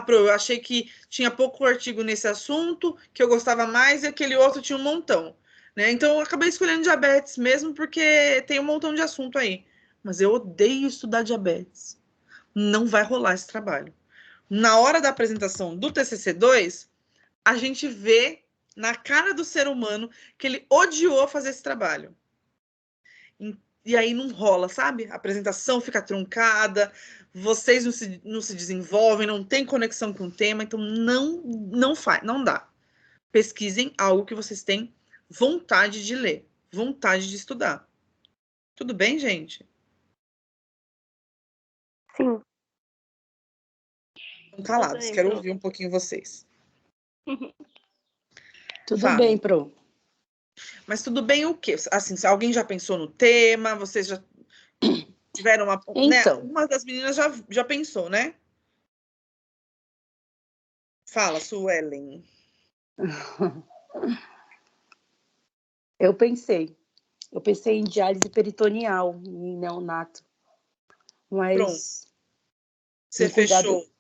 Pro, eu achei que tinha pouco artigo nesse assunto, que eu gostava mais, e aquele outro tinha um montão. Né? Então, eu acabei escolhendo diabetes mesmo, porque tem um montão de assunto aí. Mas eu odeio estudar diabetes. Não vai rolar esse trabalho. Na hora da apresentação do TCC2, a gente vê na cara do ser humano que ele odiou fazer esse trabalho. E aí não rola, sabe? A apresentação fica truncada, vocês não se desenvolvem, não tem conexão com o tema, então não dá. Pesquisem algo que vocês têm vontade de ler, vontade de estudar. Tudo bem, gente? Sim. Estão calados, quero ouvir um pouquinho vocês. Tudo Fala. bem, Pro. Mas tudo bem o quê? Assim, se alguém já pensou no tema, vocês já tiveram uma... né? Então. Uma das meninas já pensou, né? Fala, Suelen. Eu pensei em diálise peritoneal em neonato, mas Pronto. Você fechou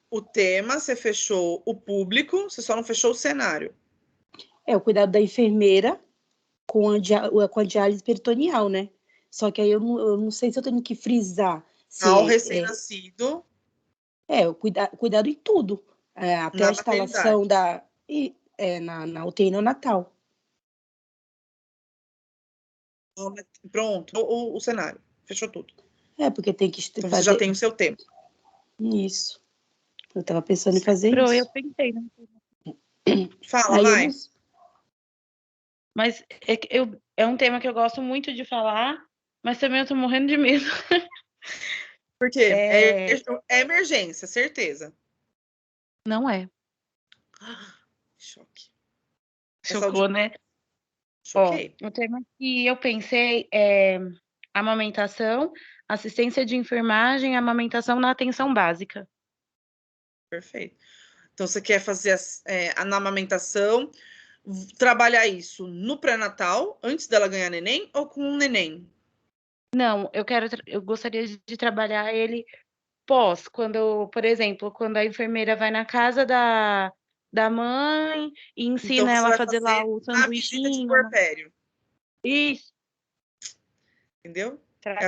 o tema, você fechou o público, você só não fechou o cenário. É o cuidado da enfermeira com a diálise peritoneal, né? Só que aí eu não sei se eu tenho que frisar. Ao recém-nascido. O cuidado em tudo. Até a instalação na UTI neonatal. Pronto, o cenário. Fechou tudo. Porque tem que então fazer... você já tem o seu tempo. Isso. Eu estava pensando em fazer isso. Eu pensei, né? Fala, Mai. Mas é um tema que eu gosto muito de falar, mas também eu tô morrendo de medo. Por quê? É emergência, certeza. Não é. Choque. Chocou, né? Choquei. O tema que eu pensei é amamentação, assistência de enfermagem, amamentação na atenção básica. Perfeito. Então, você quer fazer na amamentação, trabalhar isso no pré-natal, antes dela ganhar neném, ou com um neném? Não, eu gostaria de trabalhar ele pós, por exemplo, quando a enfermeira vai na casa da mãe e ensina então, ela a fazer lá o sanduichinho. A visita de puerpério. Isso. Entendeu? Será é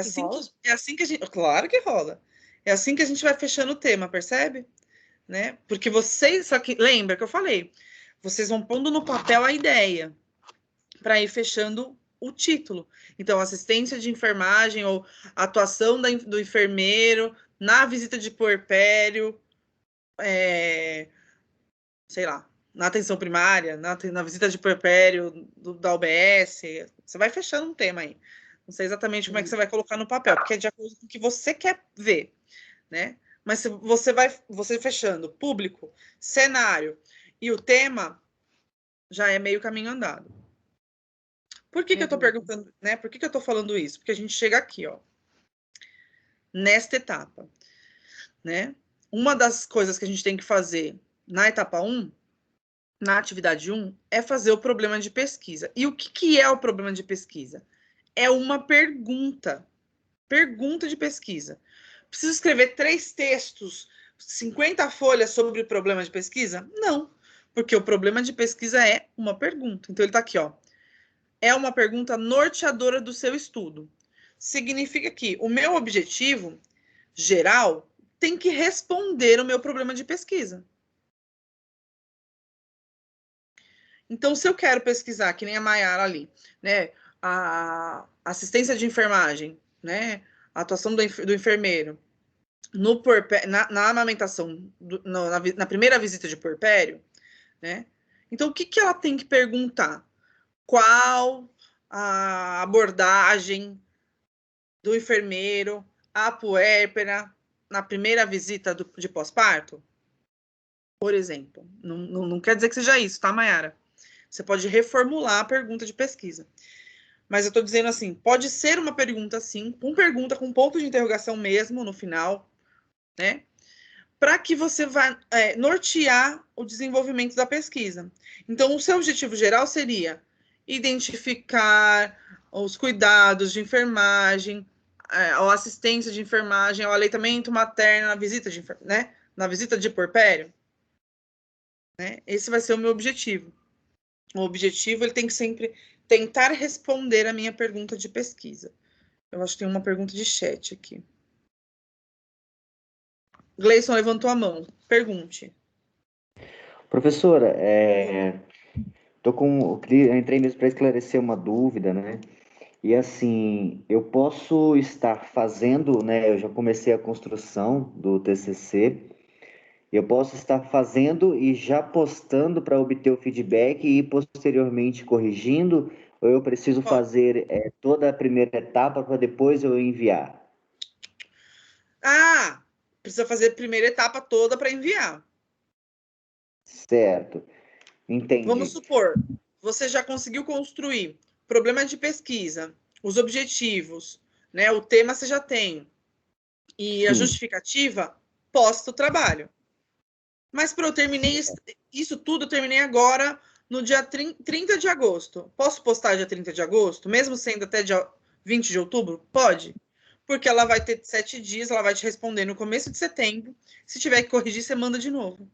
assim que a gente... Claro que rola. É assim que a gente vai fechando o tema, percebe? Né? Porque vocês... Só que lembra que eu falei? Vocês vão pondo no papel a ideia para ir fechando o título. Então, assistência de enfermagem ou atuação do enfermeiro na visita de puerpério, sei lá, na atenção primária, na visita de puerpério da UBS. Você vai fechando um tema aí. Não sei exatamente como é que você vai colocar no papel, porque é de acordo com o que você quer ver, né? Mas se você fechando público, cenário e o tema, já é meio caminho andado. Por que eu tô perguntando, né? Por que eu tô falando isso? Porque a gente chega aqui, ó, nesta etapa, né? Uma das coisas que a gente tem que fazer na etapa 1, na atividade 1, é fazer o problema de pesquisa. E o que é o problema de pesquisa? É uma pergunta de pesquisa. Preciso escrever 3 textos, 50 folhas sobre o problema de pesquisa? Não, porque o problema de pesquisa é uma pergunta. Então, ele tá aqui, ó. É uma pergunta norteadora do seu estudo. Significa que o meu objetivo geral tem que responder o meu problema de pesquisa. Então, se eu quero pesquisar, que nem a Maiara ali, né, a assistência de enfermagem, né, a atuação do enfermeiro na amamentação, na primeira visita de puerpério, né, então o que ela tem que perguntar? Qual a abordagem do enfermeiro à puérpera na primeira visita de pós-parto? Por exemplo. Não quer dizer que seja isso, tá, Maiara? Você pode reformular a pergunta de pesquisa. Mas eu estou dizendo assim, pode ser uma pergunta assim, pergunta com ponto de interrogação mesmo no final, né? Para que você vá nortear o desenvolvimento da pesquisa. Então, o seu objetivo geral seria identificar os cuidados de enfermagem, a assistência de enfermagem, o aleitamento materno na visita na visita de puerpério. Né? Esse vai ser o meu objetivo. O objetivo ele tem que sempre tentar responder a minha pergunta de pesquisa. Eu acho que tem uma pergunta de chat aqui. Gleison levantou a mão. Pergunte. Professora, eu entrei mesmo para esclarecer uma dúvida, né? E assim, eu posso estar fazendo, né? Eu já comecei a construção do TCC. Eu posso estar fazendo e já postando para obter o feedback e posteriormente corrigindo, ou eu preciso fazer toda a primeira etapa para depois eu enviar? Precisa fazer a primeira etapa toda para enviar. Certo. Entendi. Vamos supor, você já conseguiu construir problema de pesquisa, os objetivos, né? O tema você já tem. E a Sim. justificativa, posta o trabalho. Mas eu terminei isso tudo, eu terminei agora no dia 30 de agosto. Posso postar dia 30 de agosto, mesmo sendo até dia 20 de outubro? Pode. Porque ela vai ter 7 dias, ela vai te responder no começo de setembro. Se tiver que corrigir, você manda de novo.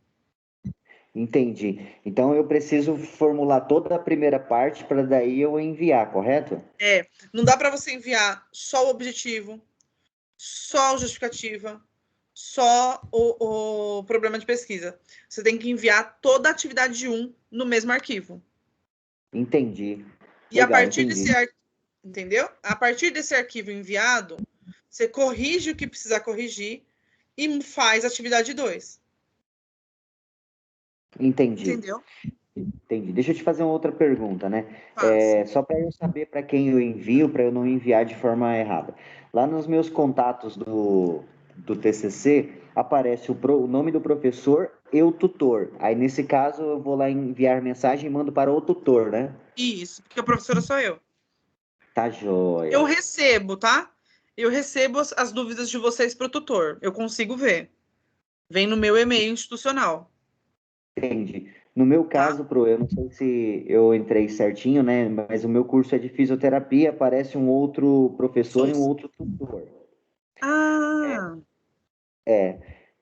Entendi. Então eu preciso formular toda a primeira parte para daí eu enviar, correto? Não dá para você enviar só o objetivo, só a justificativa, só o problema de pesquisa. Você tem que enviar toda a atividade 1 no mesmo arquivo. Entendi. E a Legal, partir entendi. desse arquivo, entendeu? A partir desse arquivo enviado, você corrige o que precisar corrigir e faz a atividade 2. Entendi. Entendeu? Entendi. Deixa eu te fazer uma outra pergunta, né? Faça. Só para eu saber para quem eu envio, para eu não enviar de forma errada. Lá nos meus contatos do TCC, aparece o nome do professor e o tutor. Aí, nesse caso, eu vou lá enviar mensagem e mando para o tutor, né? Isso, porque a professora sou eu. Tá joia. Eu recebo, tá? Eu recebo as dúvidas de vocês para o tutor. Eu consigo ver. Vem no meu e-mail institucional. Entendi. No meu caso, eu não sei se eu entrei certinho, né? Mas o meu curso é de fisioterapia, aparece um outro professor e um outro tutor. Ah!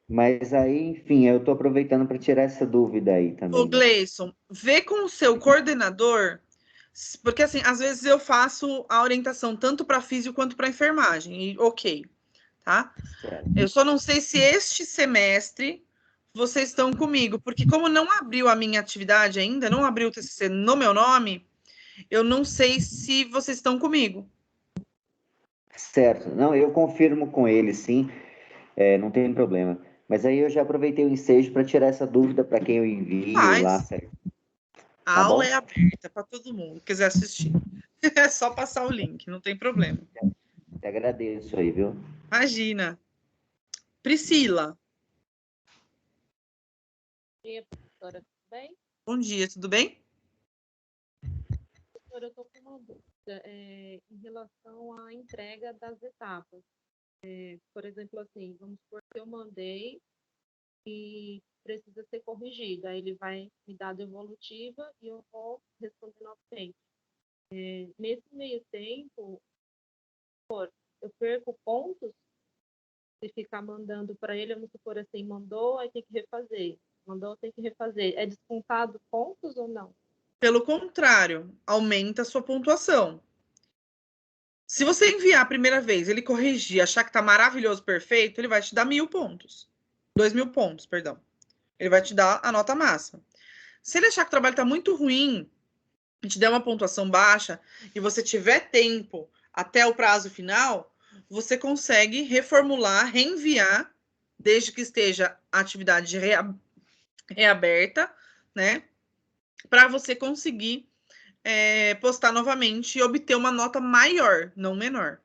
Mas aí, enfim, eu tô aproveitando para tirar essa dúvida aí também. Ô, Gleison, vê com o seu coordenador, porque assim, às vezes eu faço a orientação tanto para físio quanto para enfermagem, e ok, tá? Certo. Eu só não sei se este semestre vocês estão comigo, porque como não abriu a minha atividade ainda, não abriu o TCC no meu nome, eu não sei se vocês estão comigo. Certo. Não, eu confirmo com ele, sim. Não tem problema. Mas aí eu já aproveitei o ensejo para tirar essa dúvida para quem eu envio lá, certo? A Tá aula bom? é aberta para todo mundo que quiser assistir. É só passar o link, não tem problema. Te agradeço aí, viu? Imagina. Priscila. Bom dia, professora, tudo bem? Bom dia, tudo bem? Professora, eu estou com uma dúvida em relação à entrega das etapas. Por exemplo, assim, vamos supor que eu mandei e precisa ser corrigida. Aí ele vai me dar a devolutiva e eu vou responder novamente. Nesse meio tempo, eu perco pontos se ficar mandando para ele, vamos supor assim, mandou, aí tem que refazer. Mandou, tem que refazer. É descontado pontos ou não? Pelo contrário, aumenta a sua pontuação. Se você enviar a primeira vez, ele corrigir, achar que tá maravilhoso, perfeito, ele vai te dar 1.000 pontos. 2.000 pontos, perdão. Ele vai te dar a nota máxima. Se ele achar que o trabalho tá muito ruim e te der uma pontuação baixa e você tiver tempo até o prazo final, você consegue reformular, reenviar, desde que esteja a atividade reaberta, né? Para você conseguir postar novamente e obter uma nota maior, não menor.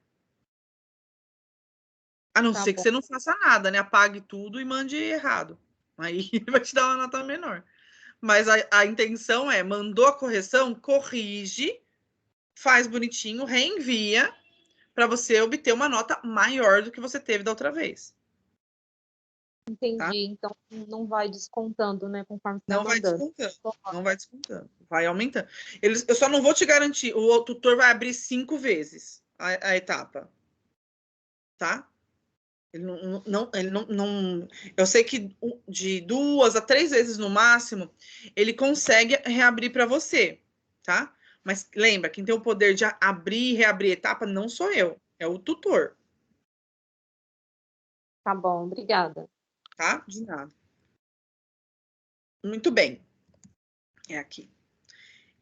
A não ser que você não faça nada, né? Apague tudo e mande errado. Aí ele vai te dar uma nota menor. Mas a intenção é, mandou a correção, corrige, faz bonitinho, reenvia, para você obter uma nota maior do que você teve da outra vez. Entendi. Tá? Então, não vai descontando, né? Conforme você não vai descontando. Não vai descontando. Vai aumentando. Eu só não vou te garantir. O tutor vai abrir 5 vezes a etapa. Tá? Ele não. Eu sei que de 2 a 3 vezes no máximo, ele consegue reabrir para você. Tá? Mas lembra, quem tem o poder de abrir e reabrir etapa não sou eu. É o tutor. Tá bom, obrigada. Tá? De nada. Muito bem. É aqui.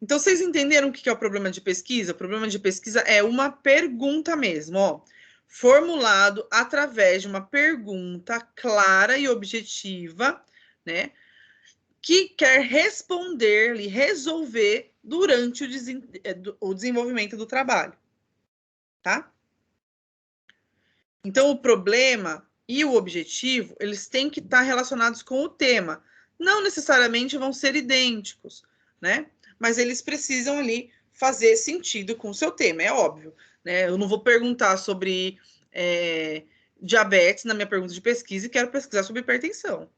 Então, vocês entenderam o que é o problema de pesquisa? O problema de pesquisa é uma pergunta mesmo, ó. Formulado através de uma pergunta clara e objetiva, né? Que quer responder e resolver durante o desenvolvimento do trabalho. Tá? Então, o problema e o objetivo, eles têm que estar relacionados com o tema. Não necessariamente vão ser idênticos, né? Mas eles precisam ali fazer sentido com o seu tema, é óbvio, né? Eu não vou perguntar sobre diabetes na minha pergunta de pesquisa e quero pesquisar sobre hipertensão,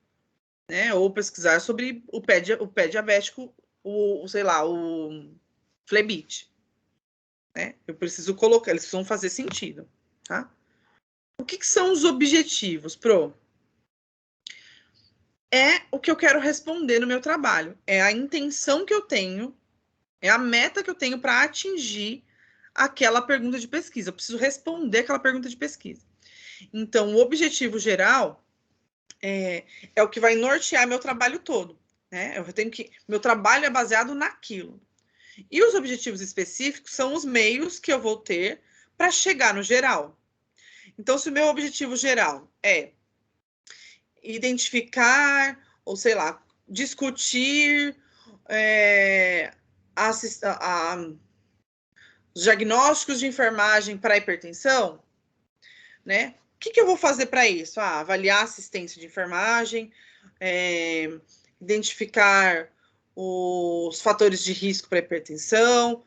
né? Ou pesquisar sobre o pé diabético, sei lá, o flebite, né? Eu preciso colocar, eles precisam fazer sentido, tá? O que são os objetivos, Pro? É o que eu quero responder no meu trabalho, é a intenção que eu tenho, é a meta que eu tenho para atingir aquela pergunta de pesquisa. Eu preciso responder aquela pergunta de pesquisa. Então, o objetivo geral é o que vai nortear meu trabalho todo, né? Eu tenho que, meu trabalho é baseado naquilo. E os objetivos específicos são os meios que eu vou ter para chegar no geral. Então, se o meu objetivo geral é identificar, ou sei lá, discutir os diagnósticos de enfermagem para hipertensão, né? O que eu vou fazer para isso? Avaliar a assistência de enfermagem, identificar os fatores de risco para hipertensão,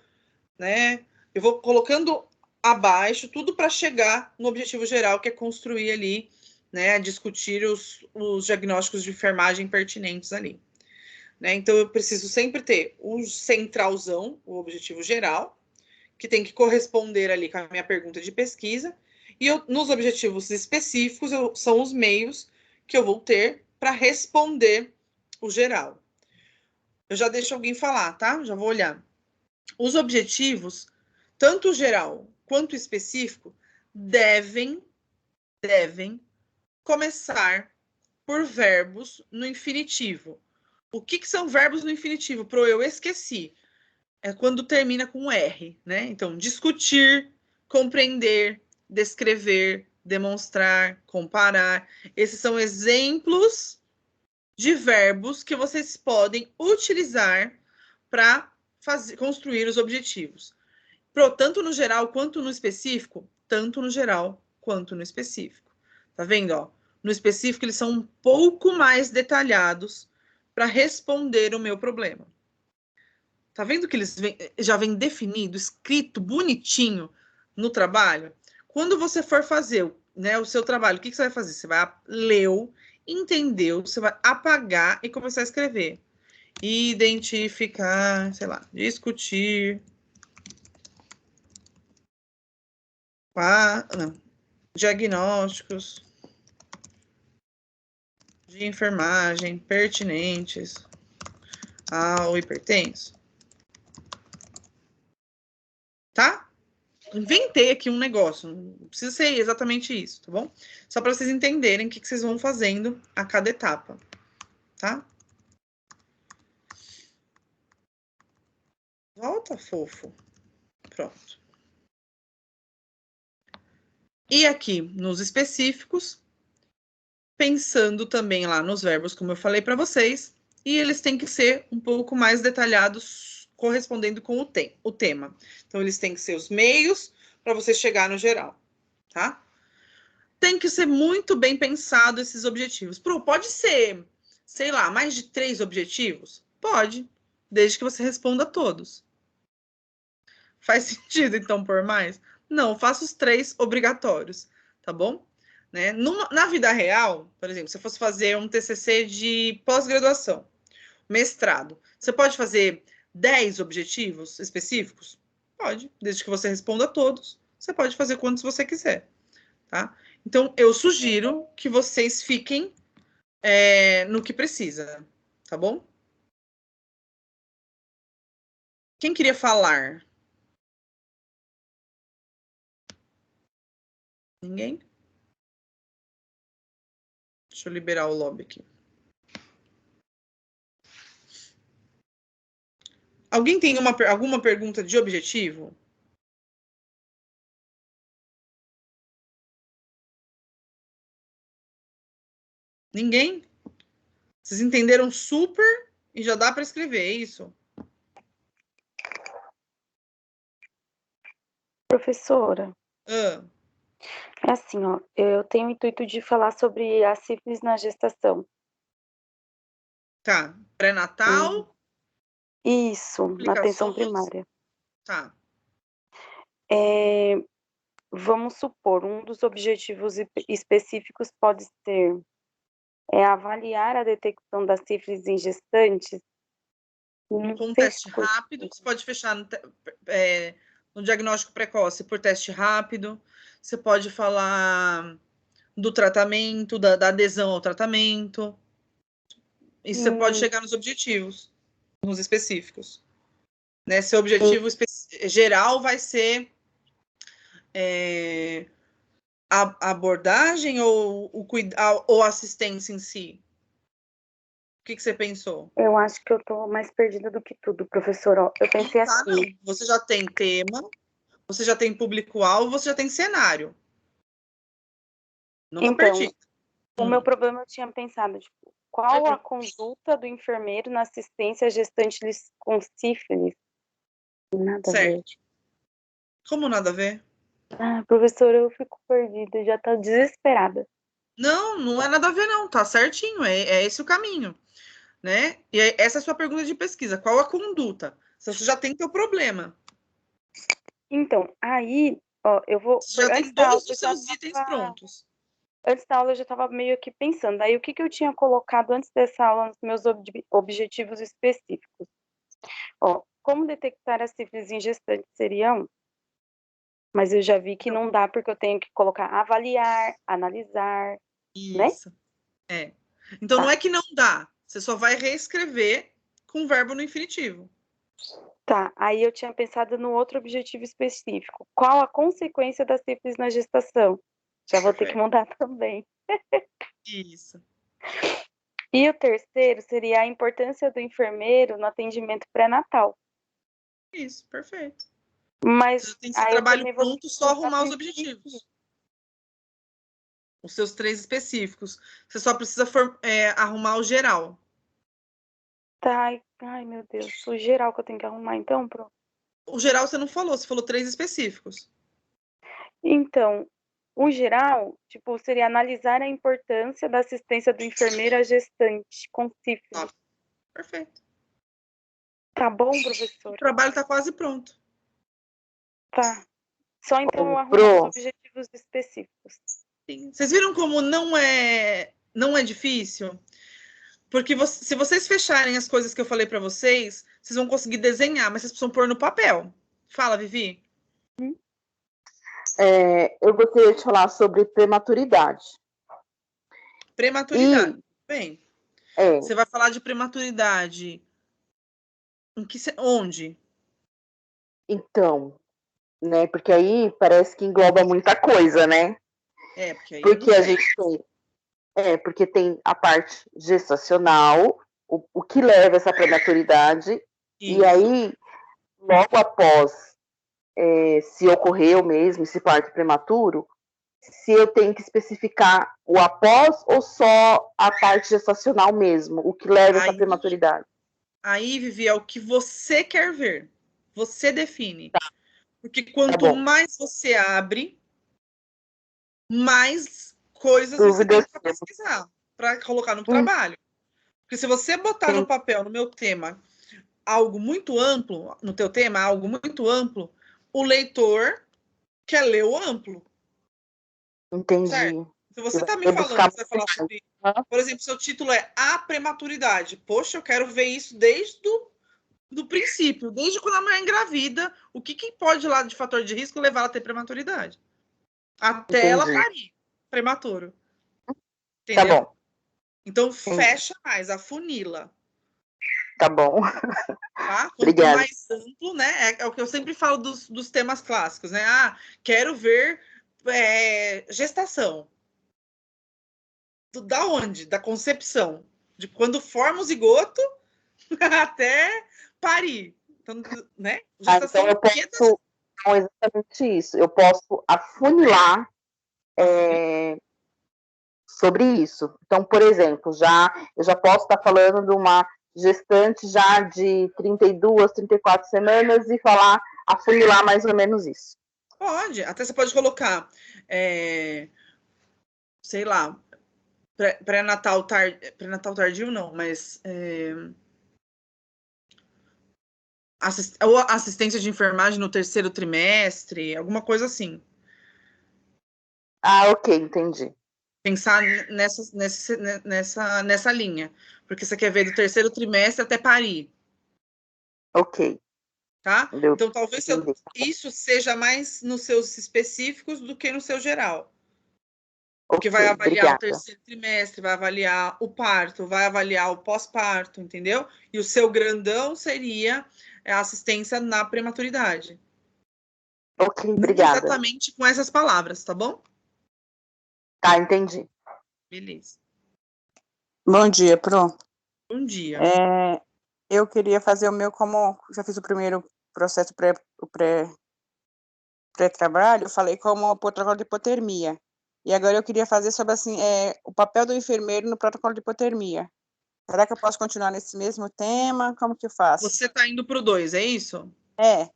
né? Eu vou colocando abaixo tudo para chegar no objetivo geral, que é construir ali, né? Discutir os diagnósticos de enfermagem pertinentes ali, né? Então, eu preciso sempre ter o centralzão, o objetivo geral, que tem que corresponder ali com a minha pergunta de pesquisa, e nos objetivos específicos são os meios que eu vou ter para responder o geral. Eu já deixo alguém falar, tá? Já vou olhar. Os objetivos, tanto o geral quanto o específico, devem começar por verbos no infinitivo. O que são verbos no infinitivo? Pro, eu esqueci. É quando termina com R, né? Então, discutir, compreender, descrever, demonstrar, comparar. Esses são exemplos de verbos que vocês podem utilizar para construir os objetivos. Tanto no geral quanto no específico, tanto no geral quanto no específico. Tá vendo? Ó? No específico, eles são um pouco mais detalhados para responder o meu problema. Tá vendo que eles já vem definido, escrito, bonitinho no trabalho? Quando você for fazer, né, o seu trabalho, o que você vai fazer? Você vai ler, entendeu, você vai apagar e começar a escrever. Identificar, sei lá, discutir. Diagnósticos de enfermagem pertinentes ao hipertenso. Tá? Inventei aqui um negócio, não precisa ser exatamente isso, tá bom? Só para vocês entenderem o que vocês vão fazendo a cada etapa, tá? Volta, fofo. Pronto. E aqui, nos específicos, pensando também lá nos verbos, como eu falei para vocês, e eles têm que ser um pouco mais detalhados, correspondendo com o tema. Então, eles têm que ser os meios para você chegar no geral, tá? Tem que ser muito bem pensado esses objetivos. Pode ser, sei lá, mais de 3 objetivos? Pode, desde que você responda todos. Faz sentido, então, por mais? Não, faça os 3 obrigatórios, tá bom? Né? Na vida real, por exemplo, se eu fosse fazer um TCC de pós-graduação, mestrado, você pode fazer 10 objetivos específicos? Pode, desde que você responda todos. Você pode fazer quantos você quiser, tá? Então, eu sugiro que vocês fiquem no que precisa, tá bom? Quem queria falar? Ninguém? Deixa eu liberar o lobby aqui. Alguém tem alguma pergunta de objetivo? Ninguém? Vocês entenderam super e já dá para escrever, é isso? Professora, é assim, ó, eu tenho o intuito de falar sobre a sífilis na gestação. Tá, pré-natal Isso, na atenção primária. Tá. Vamos supor, um dos objetivos específicos pode ser avaliar a detecção da sífilis em gestantes. Com um teste rápido, você pode fechar no diagnóstico precoce por teste rápido, você pode falar do tratamento, da adesão ao tratamento, e você pode chegar nos objetivos, nos específicos. Né? Seu objetivo geral vai ser a abordagem ou a assistência em si? O que você pensou? Eu acho que eu estou mais perdida do que tudo, professor. Eu pensei assim. Não. Você já tem tema, você já tem público-alvo, você já tem cenário. Não tá perdido. O meu problema, eu tinha pensado, tipo, qual a conduta do enfermeiro na assistência a gestantes com sífilis? Nada a ver. Como nada a ver? Professor, eu fico perdida, já tô desesperada. Não é nada a ver, não. Tá certinho, é esse o caminho. Né? E essa é a sua pergunta de pesquisa. Qual a conduta? Se você já tem teu problema. Então, aí, eu vou... Você já tem todos os seus itens prontos. Antes da aula, eu já estava meio que pensando. Aí, o que eu tinha colocado antes dessa aula nos meus objetivos específicos? Como detectar a sífilis em gestantes seria um. Mas eu já vi que não dá, porque eu tenho que colocar avaliar, analisar, Isso. né? Então, não é que não dá. Você só vai reescrever com o verbo no infinitivo. Tá, aí eu tinha pensado no outro objetivo específico. Qual a consequência da sífilis na gestação? Já vou ter que mudar também. Isso. E o terceiro seria a importância do enfermeiro no atendimento pré-natal. Isso, perfeito. Mas você tem seu trabalho pronto, só arrumar os objetivos. Os seus 3 específicos. Você só precisa arrumar o geral. Tá, ai meu Deus, o geral que eu tenho que arrumar então, Pro? O geral você não falou, você falou 3 específicos. Então, o geral, tipo, seria analisar a importância da assistência do enfermeiro à gestante com sífilis. Perfeito. Tá bom, professor? O trabalho tá quase pronto. Tá. Só então eu arrumo os objetivos específicos. Sim. Vocês viram como não é difícil? Porque se vocês fecharem as coisas que eu falei para vocês, vocês vão conseguir desenhar, mas vocês precisam pôr no papel. Fala, Vivi. Eu gostaria de falar sobre prematuridade. Prematuridade. Bem, você vai falar de prematuridade onde? Então, né? Porque aí parece que engloba muita coisa, né? Porque a gente tem. Porque tem a parte gestacional, o que leva essa prematuridade, e aí, logo após, se ocorreu mesmo esse parto prematuro, se eu tenho que especificar o após ou só a parte gestacional mesmo, o que leva essa prematuridade. Aí, Vivi, é o que você quer ver. Você define. Porque quanto mais você abre, mais coisas você tem para pesquisar, para colocar no trabalho. Porque se você botar no papel, no meu tema, algo muito amplo, no teu tema, algo muito amplo, o leitor quer ler o amplo. Entendi. Certo? Se você está me falando, você vai falar sobre... Por exemplo, seu título é A Prematuridade. Poxa, eu quero ver isso desde do princípio, desde quando a mulher engravida, o que pode lá de fator de risco levar ela a ter prematuridade. Até ela parir prematuro. Entendeu? Tá bom. Então, fecha mais, afunila. Tá bom. Tá? Quanto mais amplo, né? É o que eu sempre falo dos temas clássicos, né? Quero ver gestação. Da onde? Da concepção. De quando forma o zigoto até parir. Então, né? Gestação, então eu posso... Não, exatamente isso. Eu posso afunilar sobre isso. Então, por exemplo, eu já posso estar falando de uma gestante já de 32, 34 semanas e afunilar mais ou menos isso. Pode. Até você pode colocar, sei lá, pré-natal tardio não, mas Ou assistência de enfermagem no terceiro trimestre, alguma coisa assim. Ah, ok, entendi. Pensar nessa linha. Porque você quer ver do terceiro trimestre até parir. Ok. Tá? Eu Então, talvez isso seja mais nos seus específicos do que no seu geral. Porque vai avaliar o terceiro trimestre, vai avaliar o parto, vai avaliar o pós-parto, entendeu? E o seu grandão seria a assistência na prematuridade. Ok, obrigada. Não exatamente com essas palavras, tá bom? Tá, entendi. Beleza. Bom dia, Pro. Bom dia. Eu queria fazer o meu, como já fiz o primeiro processo pré-trabalho, eu falei como protocolo de hipotermia. E agora eu queria fazer sobre, assim, o papel do enfermeiro no protocolo de hipotermia. Será que eu posso continuar nesse mesmo tema? Como que eu faço? Você está indo para o 2, é isso? É.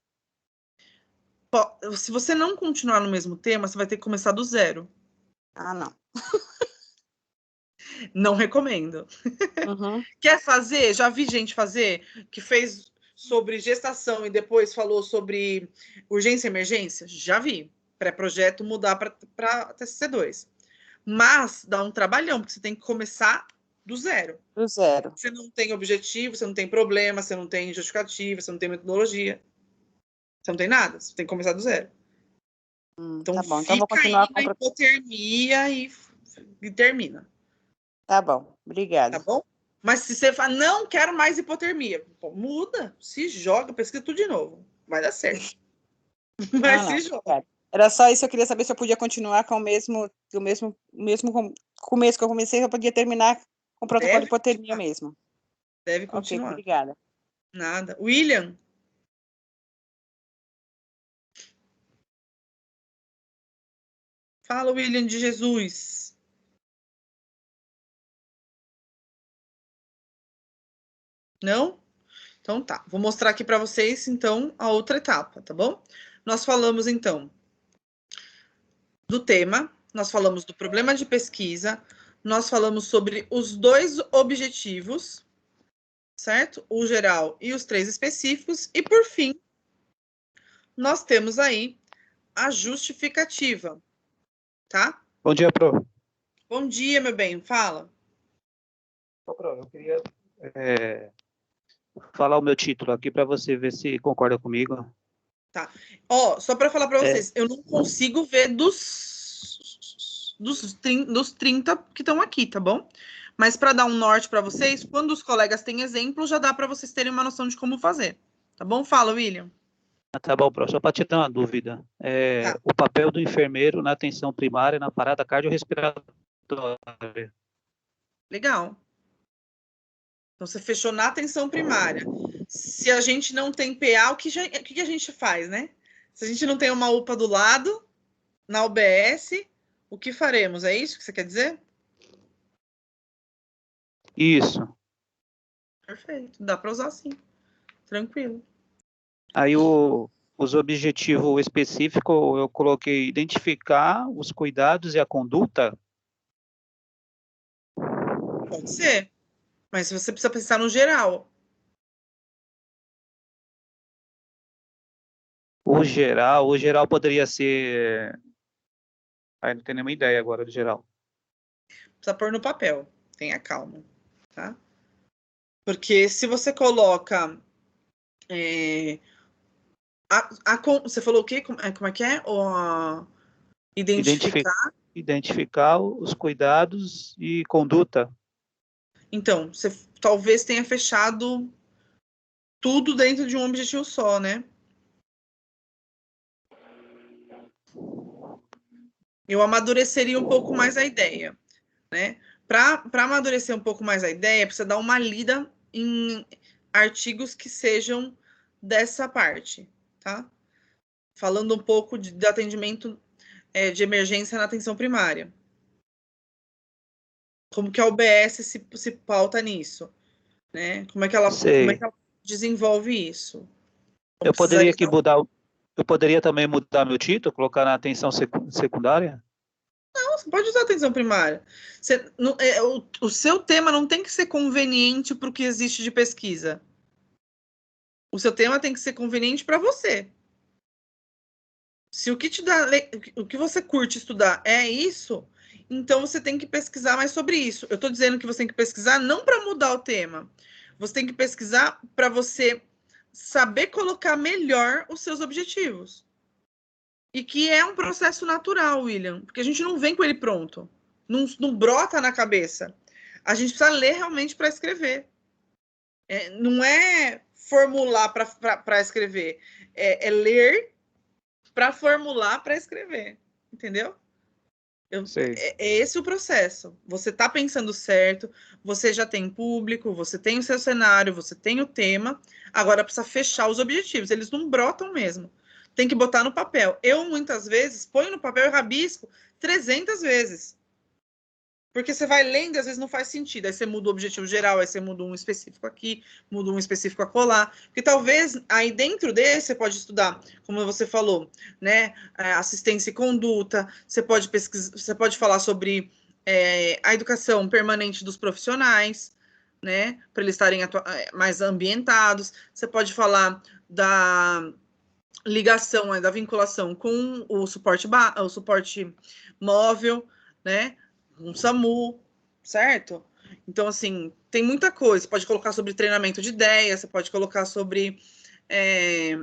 Se você não continuar no mesmo tema, você vai ter que começar do 0. Ah, não. Não recomendo. Uhum. Quer fazer? Já vi gente fazer que fez sobre gestação e depois falou sobre urgência e emergência. Já vi. Pré-projeto mudar para TCC2. Mas dá um trabalhão, porque você tem que começar do 0. Do 0. Você não tem objetivo, você não tem problema, você não tem justificativa, você não tem metodologia. Você não tem nada. Você tem que começar do 0. Então, tá bom. Então, vou continuar com a hipotermia e termina. Tá bom. Obrigada. Tá bom? Mas se você fala, não quero mais hipotermia, pô, muda, se joga, pesquisa tudo de novo. Vai dar certo. Mas se joga. Era só isso, eu queria saber se eu podia continuar com o mesmo começo que eu comecei, eu podia terminar com o protocolo de hipotermia mesmo. Deve continuar. Ok, obrigada. Nada. William? Fala, William de Jesus. Não? Então tá. Vou mostrar aqui para vocês, então, a outra etapa, tá bom? Nós falamos, então, do tema, nós falamos do problema de pesquisa, nós falamos sobre os 2 objetivos, certo? O geral e os 3 específicos. E, por fim, nós temos aí a justificativa, tá? Bom dia, Pro. Bom dia, meu bem. Fala. Pro, eu queria falar o meu título aqui para você ver se concorda comigo. Tá. Ó, só para falar para vocês, eu não consigo ver dos 30 que estão aqui, tá bom? Mas para dar um norte para vocês, quando os colegas têm exemplo, já dá para vocês terem uma noção de como fazer. Tá bom? Fala, William. Tá bom, Pro. Só para te dar uma dúvida. O papel do enfermeiro na atenção primária, na parada cardiorrespiratória. Legal. Então, você fechou na atenção primária. Se a gente não tem PA, o que a gente faz, né? Se a gente não tem uma UPA do lado, na UBS, o que faremos? É isso que você quer dizer? Isso. Perfeito. Dá para usar sim. Tranquilo. Aí os objetivos específicos, eu coloquei identificar os cuidados e a conduta. Pode ser. Mas você precisa pensar no geral. O geral poderia ser... não tenho nenhuma ideia agora do geral. Precisa pôr no papel. Tenha calma, tá? Porque se você coloca... você falou o quê? Como é que é? Identificar os cuidados e conduta. Então, você talvez tenha fechado tudo dentro de um objetivo só, né? Eu amadureceria um pouco mais a ideia, né? Para amadurecer um pouco mais a ideia, precisa dar uma lida em artigos que sejam dessa parte, tá? Falando um pouco de atendimento de emergência na atenção primária. Como que a UBS se pauta nisso, né? Como é que ela desenvolve isso? Eu poderia também mudar meu título, colocar na atenção secundária? Não, você pode usar atenção primária. O seu tema não tem que ser conveniente para o que existe de pesquisa. O seu tema tem que ser conveniente para você. Se o que te dá, o que você curte estudar é isso, então você tem que pesquisar mais sobre isso. Eu estou dizendo que você tem que pesquisar não para mudar o tema. Você tem que pesquisar para você saber colocar melhor os seus objetivos. E que é um processo natural, William, porque a gente não vem com ele pronto. Não brota na cabeça. A gente precisa ler realmente para escrever. Não é formular para escrever. É ler para formular para escrever. Entendeu? É esse o processo. Você está pensando certo, você já tem público, você tem o seu cenário, você tem o tema, agora precisa fechar os objetivos. Eles não brotam mesmo. Tem que botar no papel. Eu, muitas vezes, ponho no papel e rabisco 300 vezes. Porque você vai lendo e às vezes não faz sentido. Aí você muda o objetivo geral, aí você muda um específico aqui, muda um específico acolá. Porque talvez aí dentro desse você pode estudar, como você falou, né? Assistência e conduta, você pode pesquisar, você pode falar sobre a educação permanente dos profissionais, né? Para eles estarem mais ambientados. Você pode falar da ligação, da vinculação com o suporte móvel, né? Um SAMU, certo? Então, assim, tem muita coisa. Você pode colocar sobre treinamento de ideias, você pode colocar sobre a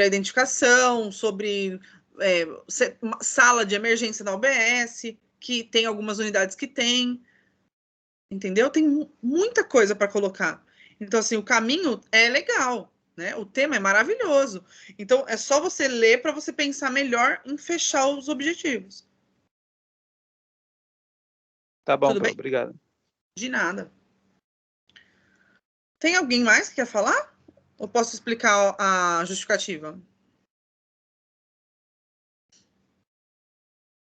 identificação, sobre sala de emergência da UBS, que tem algumas unidades que tem, entendeu? Tem muita coisa para colocar. Então, assim, o caminho é legal, né? O tema é maravilhoso. Então, é só você ler para você pensar melhor em fechar os objetivos. Tá bom, Tudo bem? Obrigado. De nada. Tem alguém mais que quer falar? Ou posso explicar a justificativa?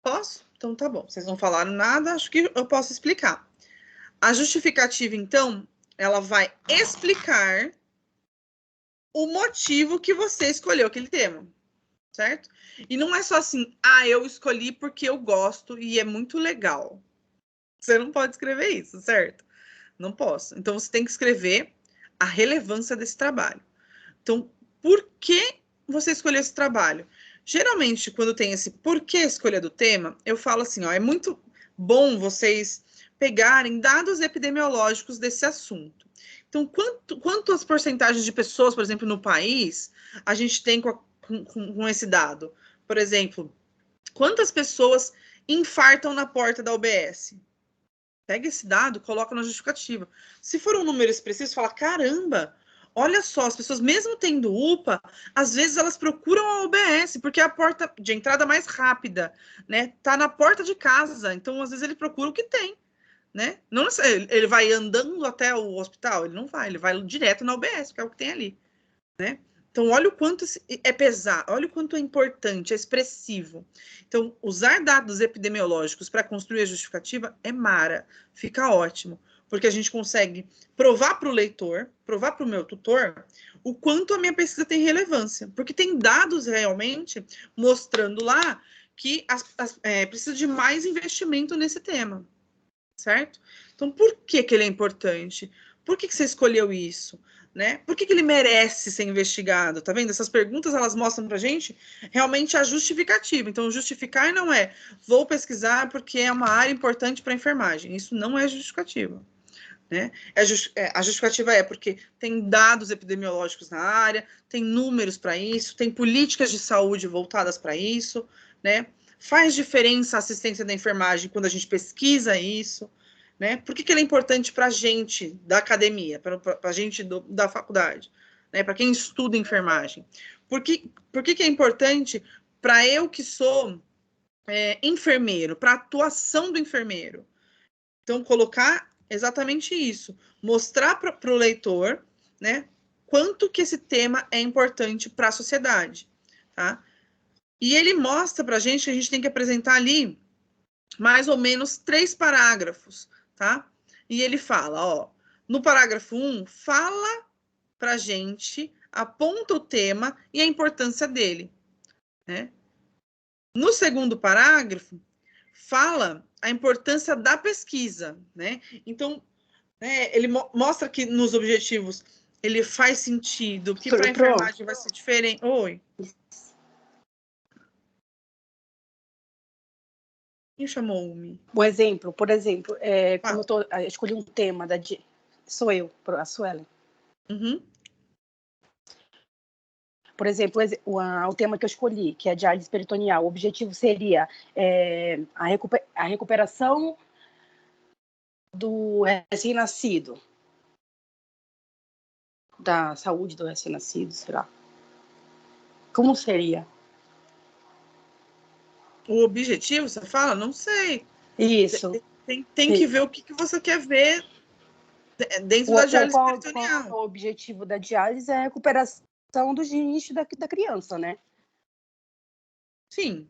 Posso? Então tá bom. Vocês não falaram nada, acho que eu posso explicar. A justificativa, então, ela vai explicar o motivo que você escolheu aquele tema, certo? E não é só assim, eu escolhi porque eu gosto e é muito legal. Você não pode escrever isso, certo? Não posso. Então, você tem que escrever a relevância desse trabalho. Então, por que você escolheu esse trabalho? Geralmente, quando tem esse porquê escolha do tema, eu falo assim, é muito bom vocês pegarem dados epidemiológicos desse assunto. Então, quantas porcentagens de pessoas, por exemplo, no país, a gente tem com esse dado? Por exemplo, quantas pessoas infartam na porta da UBS? Pega esse dado, coloca na justificativa. Se for um número expressivo, você fala, caramba, olha só, as pessoas mesmo tendo UPA, às vezes elas procuram a UBS, porque é a porta de entrada mais rápida, né? Tá na porta de casa, então às vezes ele procura o que tem, né? Não ele vai andando até o hospital, ele não vai, ele vai direto na UBS, que é o que tem ali, né? Então, olha o quanto é pesado, olha o quanto é importante, é expressivo. Então, usar dados epidemiológicos para construir a justificativa é mara, fica ótimo, porque a gente consegue provar para o leitor, provar para o meu tutor, o quanto a minha pesquisa tem relevância, porque tem dados realmente mostrando lá que precisa de mais investimento nesse tema, certo? Então, por que ele é importante? Por que você escolheu isso? Né? Por que ele merece ser investigado? Tá vendo? Essas perguntas, elas mostram pra gente realmente a justificativa. Então, justificar não é vou pesquisar porque é uma área importante para a enfermagem. Isso não é justificativa. Né? A justificativa é porque tem dados epidemiológicos na área, tem números para isso, tem políticas de saúde voltadas para isso, né? Faz diferença a assistência da enfermagem quando a gente pesquisa isso. Né? Por que ele é importante para a gente da academia, para a gente da faculdade, né? Para quem estuda enfermagem? Por que é importante para eu que sou enfermeiro, para a atuação do enfermeiro? Então, colocar exatamente isso, mostrar para o leitor, né, quanto que esse tema é importante para a sociedade, tá? E ele mostra para a gente tem que apresentar ali mais ou menos 3 parágrafos, tá? E ele fala, no parágrafo 1, fala pra gente, aponta o tema e a importância dele, né? No segundo parágrafo, fala a importância da pesquisa, né? Então, ele mostra que nos objetivos ele faz sentido, que para enfermagem vai ser diferente. Oi. Quem chamou-me? Um exemplo, por exemplo, como eu escolhi um tema sou eu, a Suelen. Uhum. Por exemplo, o tema que eu escolhi, que é a diálise peritoneal, o objetivo seria a recuperação do recém-nascido, da saúde do recém-nascido, sei lá. Como seria? O objetivo, você fala? Não sei. Isso. Tem que ver o que você quer ver dentro da diálise peritoneal. O objetivo da diálise é a recuperação dos rins da criança, né? Sim.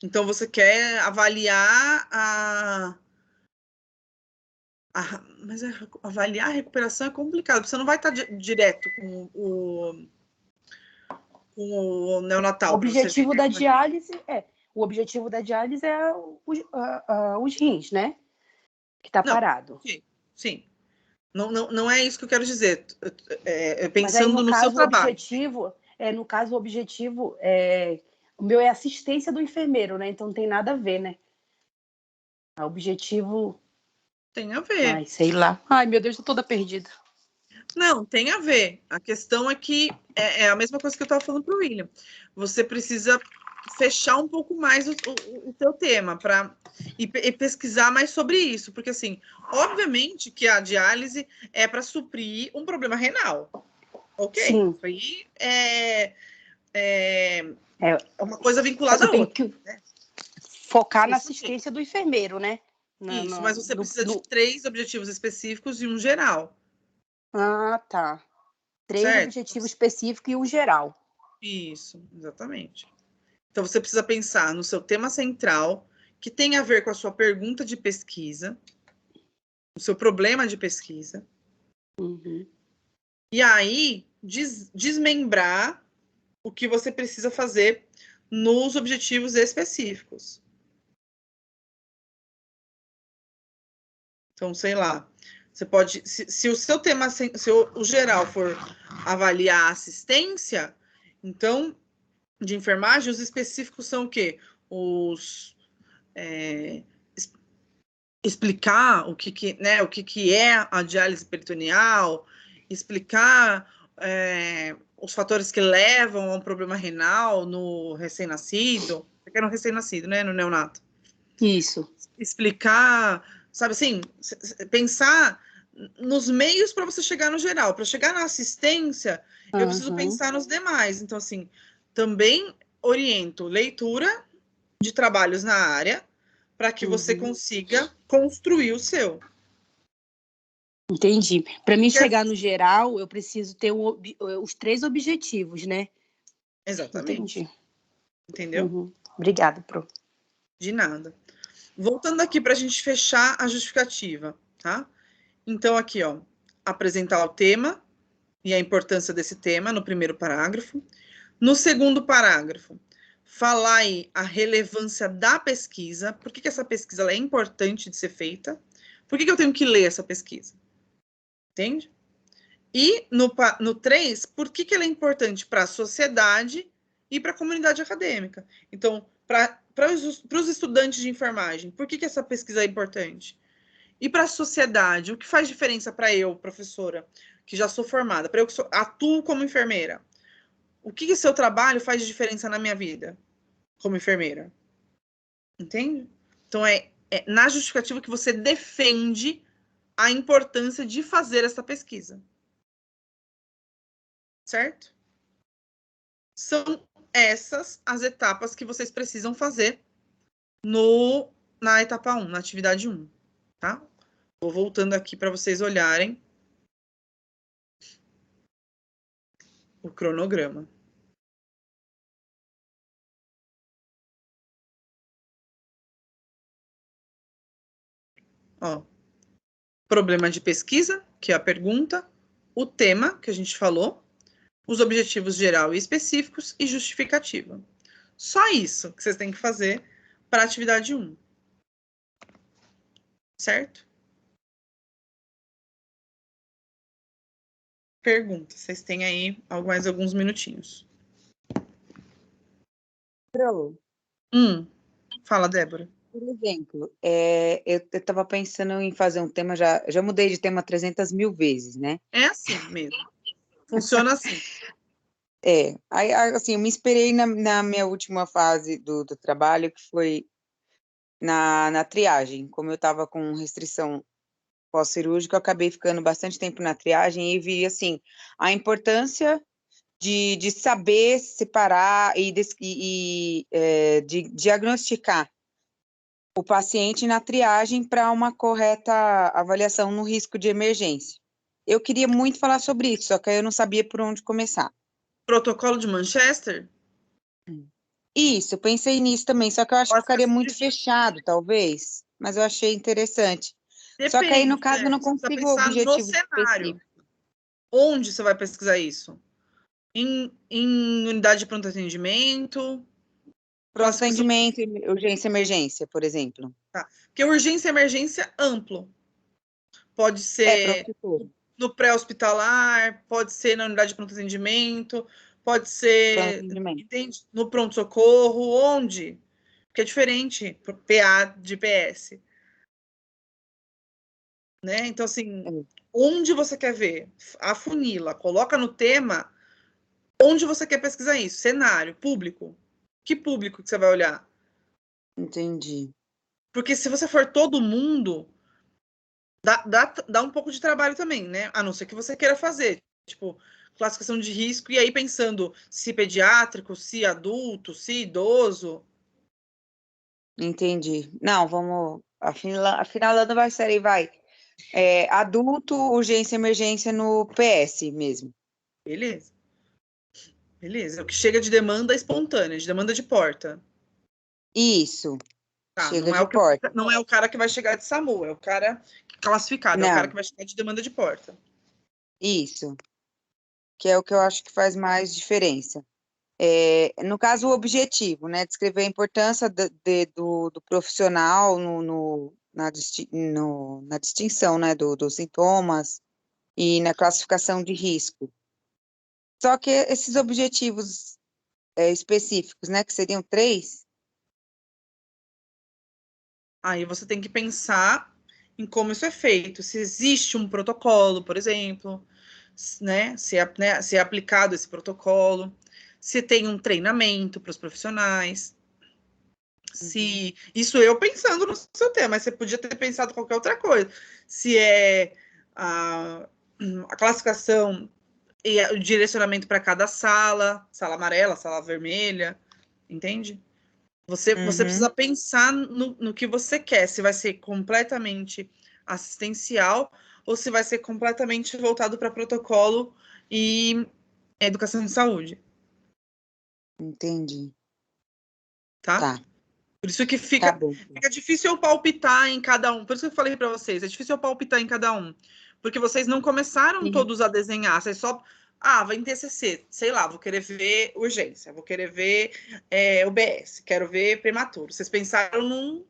Então, você quer avaliar mas avaliar a recuperação é complicado. Você não vai estar direto com o neonatal. O objetivo da diálise é os rins, né? Que está parado. Sim. Não é isso que eu quero dizer. Pensando no seu trabalho. No caso, o objetivo o meu é assistência do enfermeiro, né? Então não tem nada a ver, né? O objetivo tem a ver. Ai, sei lá. Ai, meu Deus, tô toda perdida. Não, tem a ver. A questão é que é a mesma coisa que eu estava falando para o William. Você precisa fechar um pouco mais o seu tema e pesquisar mais sobre isso. Porque, assim, obviamente que a diálise é para suprir um problema renal. Ok? Sim. Isso aí é uma coisa vinculada à outra. Né? Focar na assistência do enfermeiro, né? Isso, mas você precisa de 3 objetivos específicos e um geral. Ah, tá. 3 objetivos específicos e um geral. Isso, exatamente. Então, você precisa pensar no seu tema central, que tem a ver com a sua pergunta de pesquisa, o seu problema de pesquisa. Uhum. E aí, desmembrar o que você precisa fazer nos objetivos específicos. Então, sei lá, você pode, se o seu tema, se o geral for avaliar a assistência, então, de enfermagem, os específicos são o quê? Explicar o que é a diálise peritoneal, explicar os fatores que levam a um problema renal no recém-nascido, porque era um recém-nascido, né, no neonato. Isso. Explicar, sabe assim, pensar nos meios para você chegar no geral. Para chegar na assistência, eu preciso pensar nos demais. Então, assim, também oriento leitura de trabalhos na área para que você consiga construir o seu. Entendi. Para mim chegar no geral, eu preciso ter os 3 objetivos, né? Exatamente. Entendi. Entendeu? Uhum. Obrigada, Pro. De nada. Voltando aqui para a gente fechar a justificativa, tá? Então, aqui, ó, apresentar o tema e a importância desse tema no primeiro parágrafo. No segundo parágrafo, falar aí a relevância da pesquisa, por que essa pesquisa ela é importante de ser feita, por que eu tenho que ler essa pesquisa, entende? E no 3, por que ela é importante para a sociedade e para a comunidade acadêmica. Então, para os estudantes de enfermagem, por que essa pesquisa é importante? E para a sociedade, o que faz diferença para eu, professora, que já sou formada, para eu que atuo como enfermeira? O que seu trabalho faz de diferença na minha vida como enfermeira? Entende? Então, é na justificativa que você defende a importância de fazer essa pesquisa. Certo? São essas as etapas que vocês precisam fazer na etapa 1, na atividade 1. Tá? Vou voltando aqui para vocês olharem o cronograma. Ó, problema de pesquisa, que é a pergunta, o tema, que a gente falou, os objetivos geral e específicos e justificativa. Só isso que vocês têm que fazer para a atividade 1. Certo? perguntas. Vocês têm aí mais alguns minutinhos. Pro, Fala, Débora. por exemplo, eu estava pensando em fazer um tema, já mudei de tema 300 mil vezes, né? É assim mesmo. Funciona assim. Aí, assim, eu me inspirei na minha última fase do trabalho, que foi na triagem. Como eu estava com restrição pós-cirúrgica, eu acabei ficando bastante tempo na triagem e vi, assim, a importância de saber separar e de diagnosticar o paciente na triagem para uma correta avaliação no risco de emergência. Eu queria muito falar sobre isso, só que eu não sabia por onde começar. Protocolo de Manchester? Isso, eu pensei nisso também, só que eu acho que ficaria muito fechado, talvez, mas eu achei interessante. Só que aí, no caso, eu não você precisa consigo o pensar no objetivo cenário. específico. Onde você vai pesquisar isso? Em unidade de pronto atendimento? Pronto atendimento, urgência, emergência, por exemplo. Tá. Porque urgência e emergência amplo. Pode ser no pré-hospitalar, pode ser na unidade de pronto atendimento, pode ser no pronto-socorro, onde? Porque é diferente PA de PS. Né? Então, assim, onde você quer ver? Afunila, coloca no tema onde você quer pesquisar isso. Cenário, público. Que público que você vai olhar? Entendi. Porque se você for todo mundo, dá um pouco de trabalho também, né? A não ser que você queira fazer, tipo, classificação de risco, e aí pensando se pediátrico, se adulto, se idoso. Entendi. Não, vamos... Afinalando vai ser aí, vai. Adulto, urgência, emergência no PS mesmo. Beleza. Beleza. O que chega de demanda espontânea, de demanda de porta. Isso. Tá, Chega de porta. Não é o cara que vai chegar de SAMU, é o cara classificado, Não. é o cara que vai chegar de demanda de porta. Isso. Que é o que eu acho que faz mais diferença. No caso, o objetivo, né? Descrever a importância do profissional na distinção, né? Dos sintomas e na classificação de risco. Só que esses objetivos específicos, né? Que seriam 3. Aí você tem que pensar em como isso é feito. Se existe um protocolo, por exemplo, né? Se é aplicado esse protocolo, se tem um treinamento para os profissionais. Se isso eu pensando no seu tema, mas você podia ter pensado qualquer outra coisa. Se é a classificação e o direcionamento para cada sala amarela, sala vermelha, entende? Você precisa pensar no que você quer, se vai ser completamente assistencial ou se vai ser completamente voltado para protocolo e educação de saúde. Entendi. Tá? Por isso que fica difícil eu palpitar em cada um. Por isso que eu falei para vocês, é difícil eu palpitar em cada um. Porque vocês não começaram todos a desenhar, vocês só... vai em TCC, sei lá, vou querer ver urgência, vou querer ver UBS, quero ver prematuro. Vocês pensaram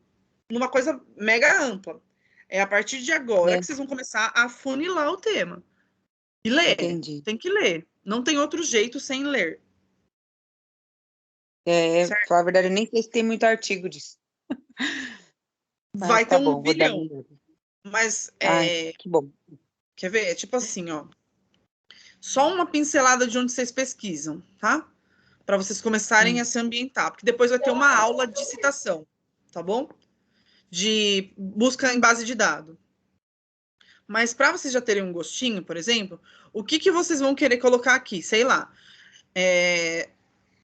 numa coisa mega ampla. É a partir de agora que vocês vão começar a funilar o tema. E ler. Entendi. Tem que ler. Não tem outro jeito sem ler. Falar a verdade, eu nem sei se tem muito artigo disso. Vai ter um bilhão. Mas que bom. Quer ver? É tipo assim, ó. Só uma pincelada de onde vocês pesquisam, tá? Para vocês começarem a se ambientar. Porque depois vai ter uma aula de citação, tá bom? De busca em base de dados. Mas para vocês já terem um gostinho, por exemplo, o que vocês vão querer colocar aqui? Sei lá.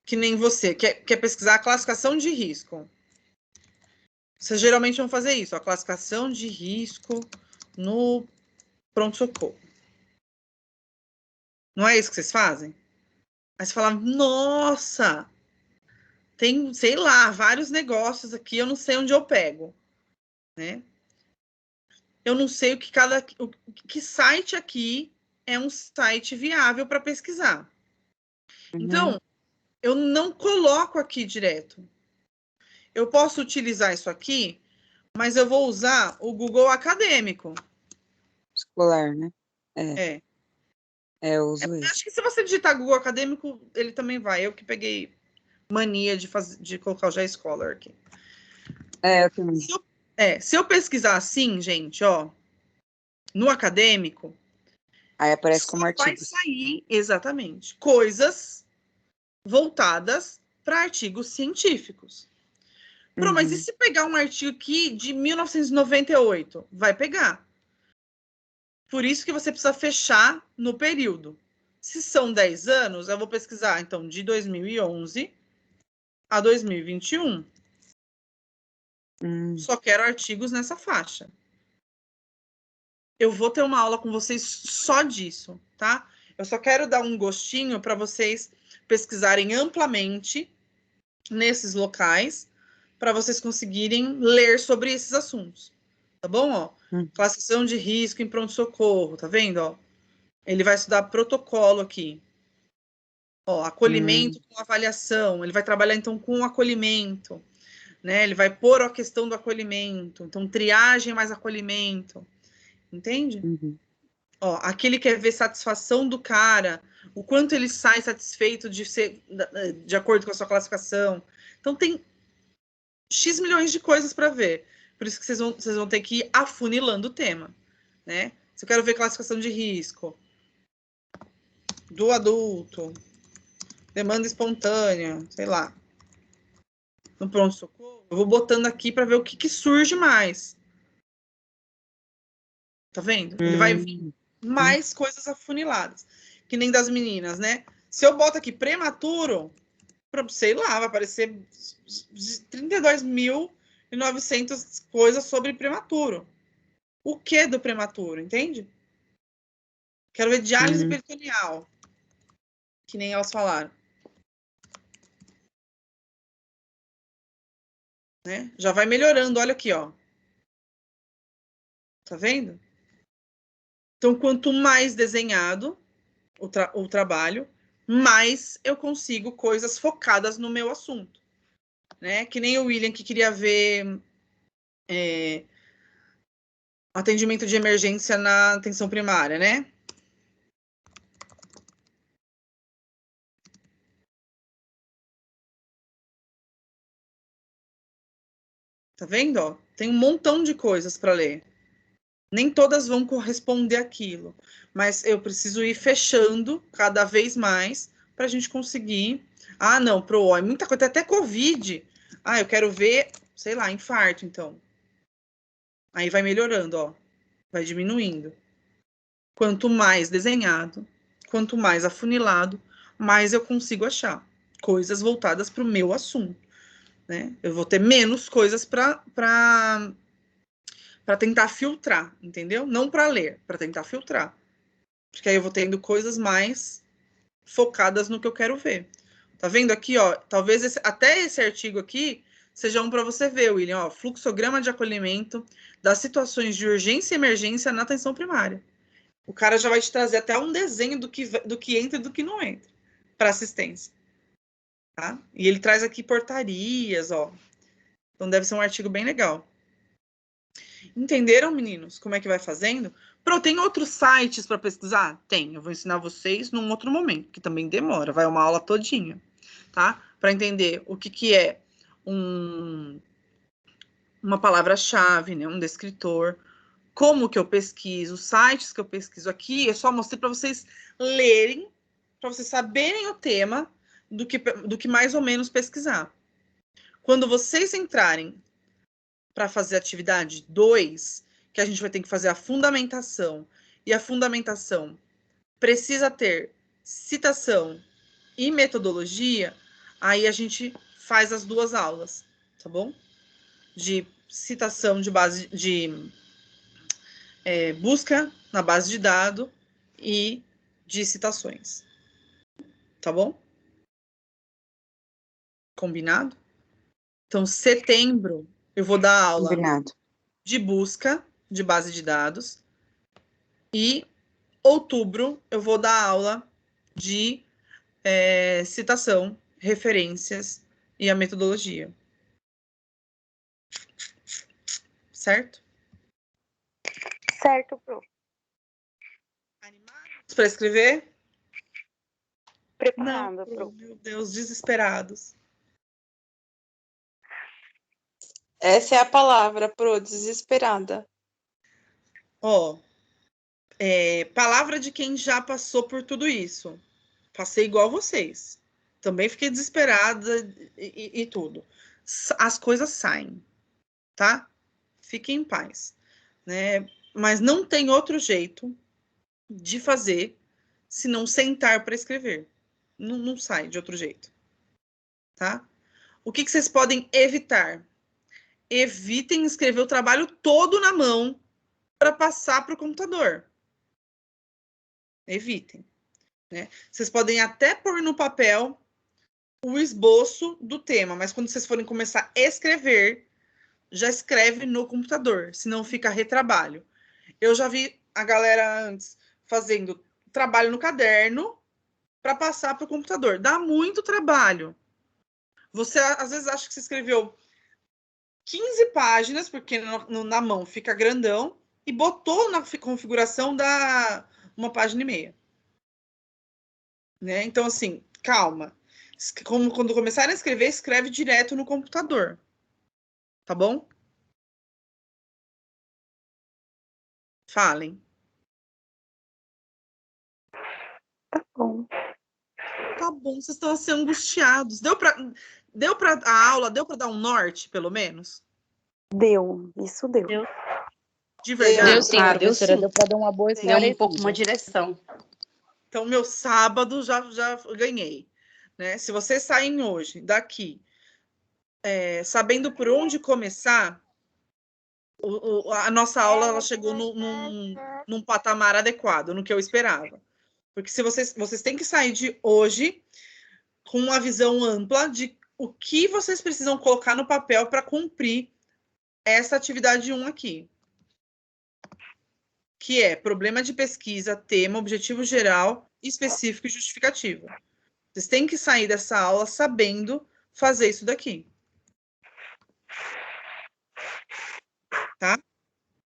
Que nem você, quer pesquisar a classificação de risco. Vocês geralmente vão fazer isso, a classificação de risco no pronto-socorro. Não é isso que vocês fazem? Aí você fala, nossa, tem, sei lá, vários negócios aqui, eu não sei onde eu pego, né? Eu não sei que site aqui é um site viável para pesquisar. Então, eu não coloco aqui direto. Eu posso utilizar isso aqui, mas eu vou usar o Google Acadêmico. Escolar, né? Eu uso esse. Acho que se você digitar Google Acadêmico, ele também vai. Eu que peguei mania de colocar o J-Scholar aqui. Eu também. Se eu pesquisar assim, gente, ó, no acadêmico, aí aparece só como vai artigos. sair, exatamente, coisas voltadas para artigos científicos. Mas e se pegar um artigo aqui de 1998? Vai pegar. Por isso que você precisa fechar no período. Se são 10 anos, eu vou pesquisar, então, de 2011 a 2021. Só quero artigos nessa faixa. Eu vou ter uma aula com vocês só disso, tá? Eu só quero dar um gostinho para vocês pesquisarem amplamente nesses locais, para vocês conseguirem ler sobre esses assuntos. Tá bom? Ó, classificação de risco em pronto-socorro, tá vendo? Ó, ele vai estudar protocolo aqui. Ó, acolhimento com avaliação. Ele vai trabalhar, então, com o acolhimento. Né? Ele vai pôr a questão do acolhimento. Então, triagem mais acolhimento. Entende? Ó, aqui ele quer ver satisfação do cara, o quanto ele sai satisfeito de ser de acordo com a sua classificação. Então, tem X milhões de coisas para ver. Por isso que vocês vão ter que ir afunilando o tema. Né? Se eu quero ver classificação de risco do adulto, demanda espontânea, sei lá, no pronto-socorro, eu vou botando aqui para ver o que surge mais. Tá vendo? Ele vai vir mais coisas afuniladas. Que nem das meninas, né? Se eu boto aqui prematuro, sei lá, vai aparecer 32.900 coisas sobre prematuro. O que do prematuro, entende? Quero ver diálise peritoneal. Que nem elas falaram. Né? Já vai melhorando, olha aqui, ó. Tá vendo? Então, quanto mais desenhado o trabalho, mais eu consigo coisas focadas no meu assunto. Né? Que nem o William, que queria ver atendimento de emergência na atenção primária, né? Tá vendo? Ó? Tem um montão de coisas para ler. Nem todas vão corresponder àquilo, mas eu preciso ir fechando cada vez mais para a gente conseguir. Ah, não, é muita coisa, até Covid. Ah, eu quero ver, sei lá, infarto, então. Aí vai melhorando, ó, vai diminuindo. Quanto mais desenhado, quanto mais afunilado, mais eu consigo achar coisas voltadas para o meu assunto, né? Eu vou ter menos coisas para tentar filtrar, entendeu? Não para ler, para tentar filtrar. Porque aí eu vou tendo coisas mais focadas no que eu quero ver. Tá vendo aqui, ó? Talvez até esse artigo aqui seja um para você ver, William, ó, fluxograma de acolhimento das situações de urgência e emergência na atenção primária. O cara já vai te trazer até um desenho do que entra e do que não entra para assistência. Tá? E ele traz aqui portarias, ó. Então deve ser um artigo bem legal. Entenderam, meninos, como é que vai fazendo? Tem outros sites para pesquisar? Tem. Eu vou ensinar vocês num outro momento, que também demora, vai uma aula todinha, tá? Para entender o que é uma palavra-chave, né? Um descritor, como que eu pesquiso, os sites que eu pesquiso aqui, eu só mostrei para vocês lerem, para vocês saberem o tema do que mais ou menos pesquisar. Quando vocês entrarem para fazer atividade 2, que a gente vai ter que fazer a fundamentação, e a fundamentação precisa ter citação e metodologia, aí a gente faz as duas aulas, tá bom? De citação de base de busca na base de dados e de citações, tá bom? Combinado? Então, setembro, eu vou dar aula de busca de base de dados e outubro eu vou dar aula de citação, referências e a metodologia. Certo? Certo, Pro. para escrever? Preparada, Não, meu Deus, desesperados. Essa é a palavra, Pro, desesperada. Ó, palavra de quem já passou por tudo isso. Passei igual vocês. Também fiquei desesperada e tudo. As coisas saem, tá? Fiquem em paz, né? Mas não tem outro jeito de fazer se não sentar para escrever. Não sai de outro jeito, tá? O que vocês podem evitar? Evitem escrever o trabalho todo na mão para passar para o computador. Evitem, né? Vocês podem até pôr no papel o esboço do tema, mas quando vocês forem começar a escrever, já escreve no computador, senão fica retrabalho. Eu já vi a galera antes fazendo trabalho no caderno para passar para o computador. Dá muito trabalho. Você, às vezes, acha que você escreveu 15 páginas, porque na mão fica grandão, e botou na configuração da 1,5 página. Né? Então, assim, calma. Quando começarem a escrever, escreve direto no computador. Tá bom? Falem. Tá bom. Tá bom, vocês estão assim angustiados. Deu para a aula, deu para dar um norte, pelo menos? Deu, isso deu. De verdade? Deu sim, professora. sim. Deu para dar uma boa Deu um pouco esclarecida. uma direção. Então, meu sábado já ganhei. Né? Se vocês saem hoje daqui sabendo por onde começar, a nossa aula ela chegou num patamar adequado, no que eu esperava. Porque se vocês têm que sair de hoje com uma visão ampla de o que vocês precisam colocar no papel para cumprir essa atividade 1 aqui. Que é problema de pesquisa, tema, objetivo geral, específico e justificativo. Vocês têm que sair dessa aula sabendo fazer isso daqui. Tá?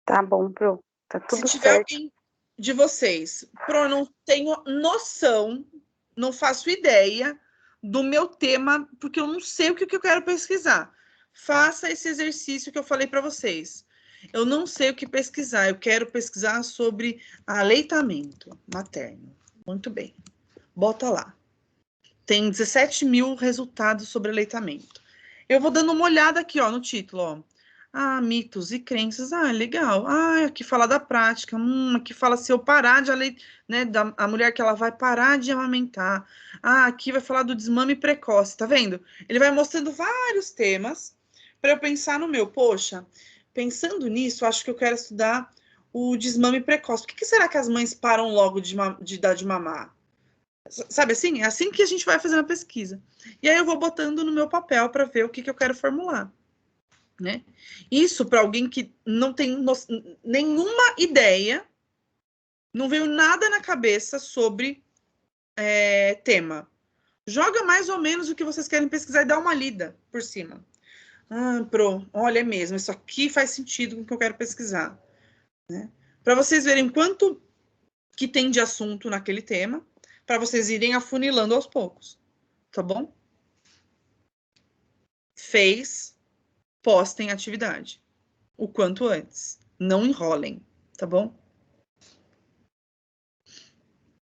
Tá bom, Pro. Tá tudo Se tiver certo. alguém de vocês, Pro, não tenho noção, não faço ideia do meu tema, porque eu não sei o que eu quero pesquisar. Faça esse exercício que eu falei para vocês. Eu não sei o que pesquisar, eu quero pesquisar sobre aleitamento materno. Muito bem. Bota lá. Tem 17 mil resultados sobre aleitamento. Eu vou dando uma olhada aqui, ó, no título, ó. Ah, mitos e crenças. Ah, legal. Ah, aqui fala da prática. Aqui fala se eu parar de aleitar, né, a mulher que ela vai parar de amamentar. Ah, aqui vai falar do desmame precoce, tá vendo? Ele vai mostrando vários temas para eu pensar no meu. Poxa, pensando nisso, acho que eu quero estudar o desmame precoce. Por que será que as mães param logo de dar de mamar? Sabe assim? É assim que a gente vai fazendo a pesquisa. E aí eu vou botando no meu papel para ver o que eu quero formular. Né? Isso para alguém que não tem nenhuma ideia, não veio nada na cabeça sobre tema. Joga mais ou menos o que vocês querem pesquisar e dá uma lida por cima. Pro, olha mesmo, isso aqui faz sentido com o que eu quero pesquisar. Né? Para vocês verem quanto que tem de assunto naquele tema, para vocês irem afunilando aos poucos. Tá bom? Fez, postem atividade. O quanto antes. Não enrolem, tá bom?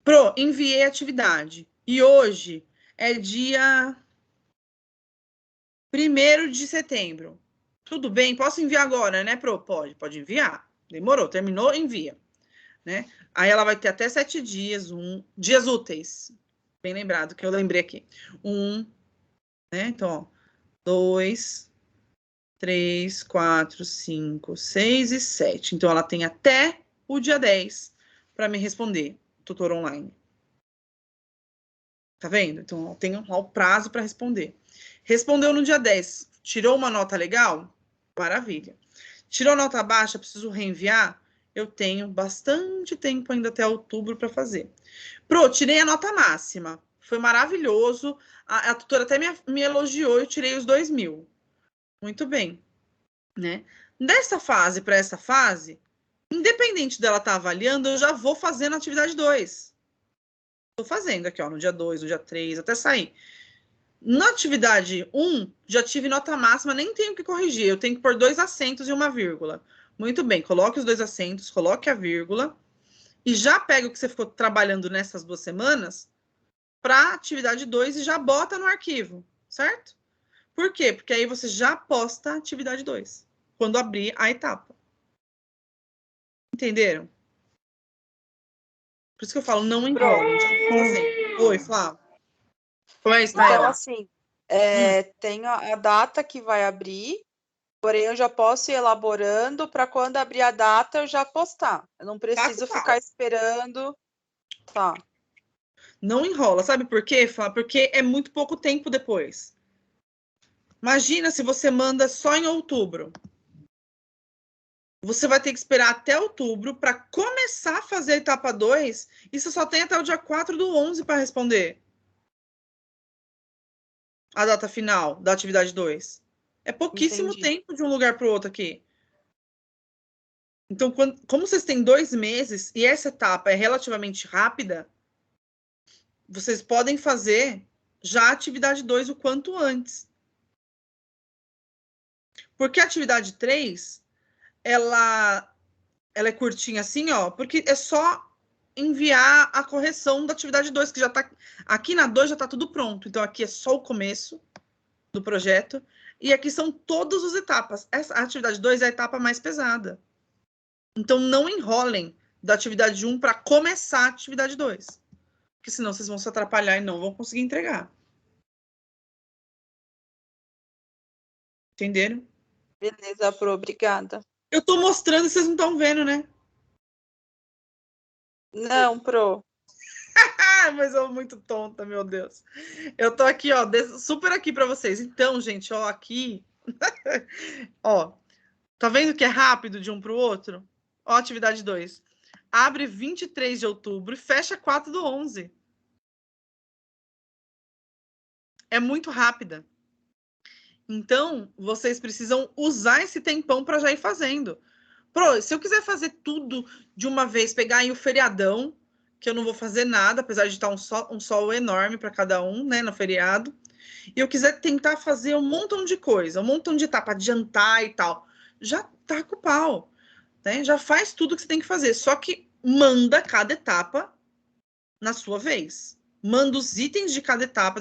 Pro, enviei atividade. E hoje é dia 1º de setembro. Tudo bem? Posso enviar agora, né, Pro? Pode enviar. Demorou, terminou, envia. Né? Aí ela vai ter até 7 dias, dias úteis. Bem lembrado, que eu lembrei aqui. Né? Então, ó, 2, 3, 4, 5, 6 e 7. Então, ela tem até o dia 10 para me responder, tutor online. Tá vendo? Então, eu tenho o prazo para responder. Respondeu no dia 10. Tirou uma nota legal? Maravilha. Tirou nota baixa? Preciso reenviar? Eu tenho bastante tempo ainda até outubro para fazer. Pro, tirei a nota máxima. Foi maravilhoso. A tutora até me elogiou e eu tirei os 2.000. Muito bem. Né? Dessa fase para essa fase, independente dela estar avaliando, eu já vou fazendo a atividade 2. Tô fazendo aqui, ó, no dia 2, no dia 3, até sair. Na atividade 1, já tive nota máxima, nem tenho que corrigir. Eu tenho que pôr 2 acentos e uma vírgula. Muito bem, coloque os 2 acentos, coloque a vírgula. E já pega o que você ficou trabalhando nessas 2 semanas para atividade 2 e já bota no arquivo, certo? Por quê? Porque aí você já posta a atividade 2, quando abrir a etapa. Entenderam? Por isso que eu falo, não enrola. Assim. Oi, Flávia. Como é isso, Então, Taela? assim, tem a data que vai abrir, porém eu já posso ir elaborando para quando abrir a data eu já postar. Eu não preciso ficar esperando. Tá. Não enrola. Sabe por quê, Flávia? Porque é muito pouco tempo depois. Imagina se você manda só em outubro. Você vai ter que esperar até outubro para começar a fazer a etapa 2 e você só tem até o dia 4/11 para responder a data final da atividade 2. É pouquíssimo tempo de um lugar para o outro aqui. Então, como vocês têm 2 meses e essa etapa é relativamente rápida, vocês podem fazer já a atividade 2 o quanto antes. Porque a atividade 3, ela é curtinha assim, ó, porque é só enviar a correção da atividade 2, que já tá aqui na 2 já tá tudo pronto. Então aqui é só o começo do projeto e aqui são todas as etapas. Essa atividade 2 é a etapa mais pesada. Então não enrolem da atividade 1 para começar a atividade 2. Porque senão vocês vão se atrapalhar e não vão conseguir entregar. Entenderam? Beleza, Pro, obrigada. Eu tô mostrando e vocês não estão vendo, né? Não, Pro. Mas eu sou muito tonta, meu Deus. Eu tô aqui, ó, super aqui para vocês. Então, gente, ó, aqui. Ó, tá vendo que é rápido de um para o outro? Ó, atividade 2. Abre 23 de outubro e fecha 4/11. É muito rápida. Então, vocês precisam usar esse tempão para já ir fazendo. Pro, se eu quiser fazer tudo de uma vez, pegar aí o feriadão, que eu não vou fazer nada, apesar de estar um sol enorme para cada um, né, no feriado, e eu quiser tentar fazer um montão de coisa, um montão de etapa, adiantar e tal, já tá com o pau, né? Já faz tudo que você tem que fazer, só que manda cada etapa na sua vez. Manda os itens de cada etapa,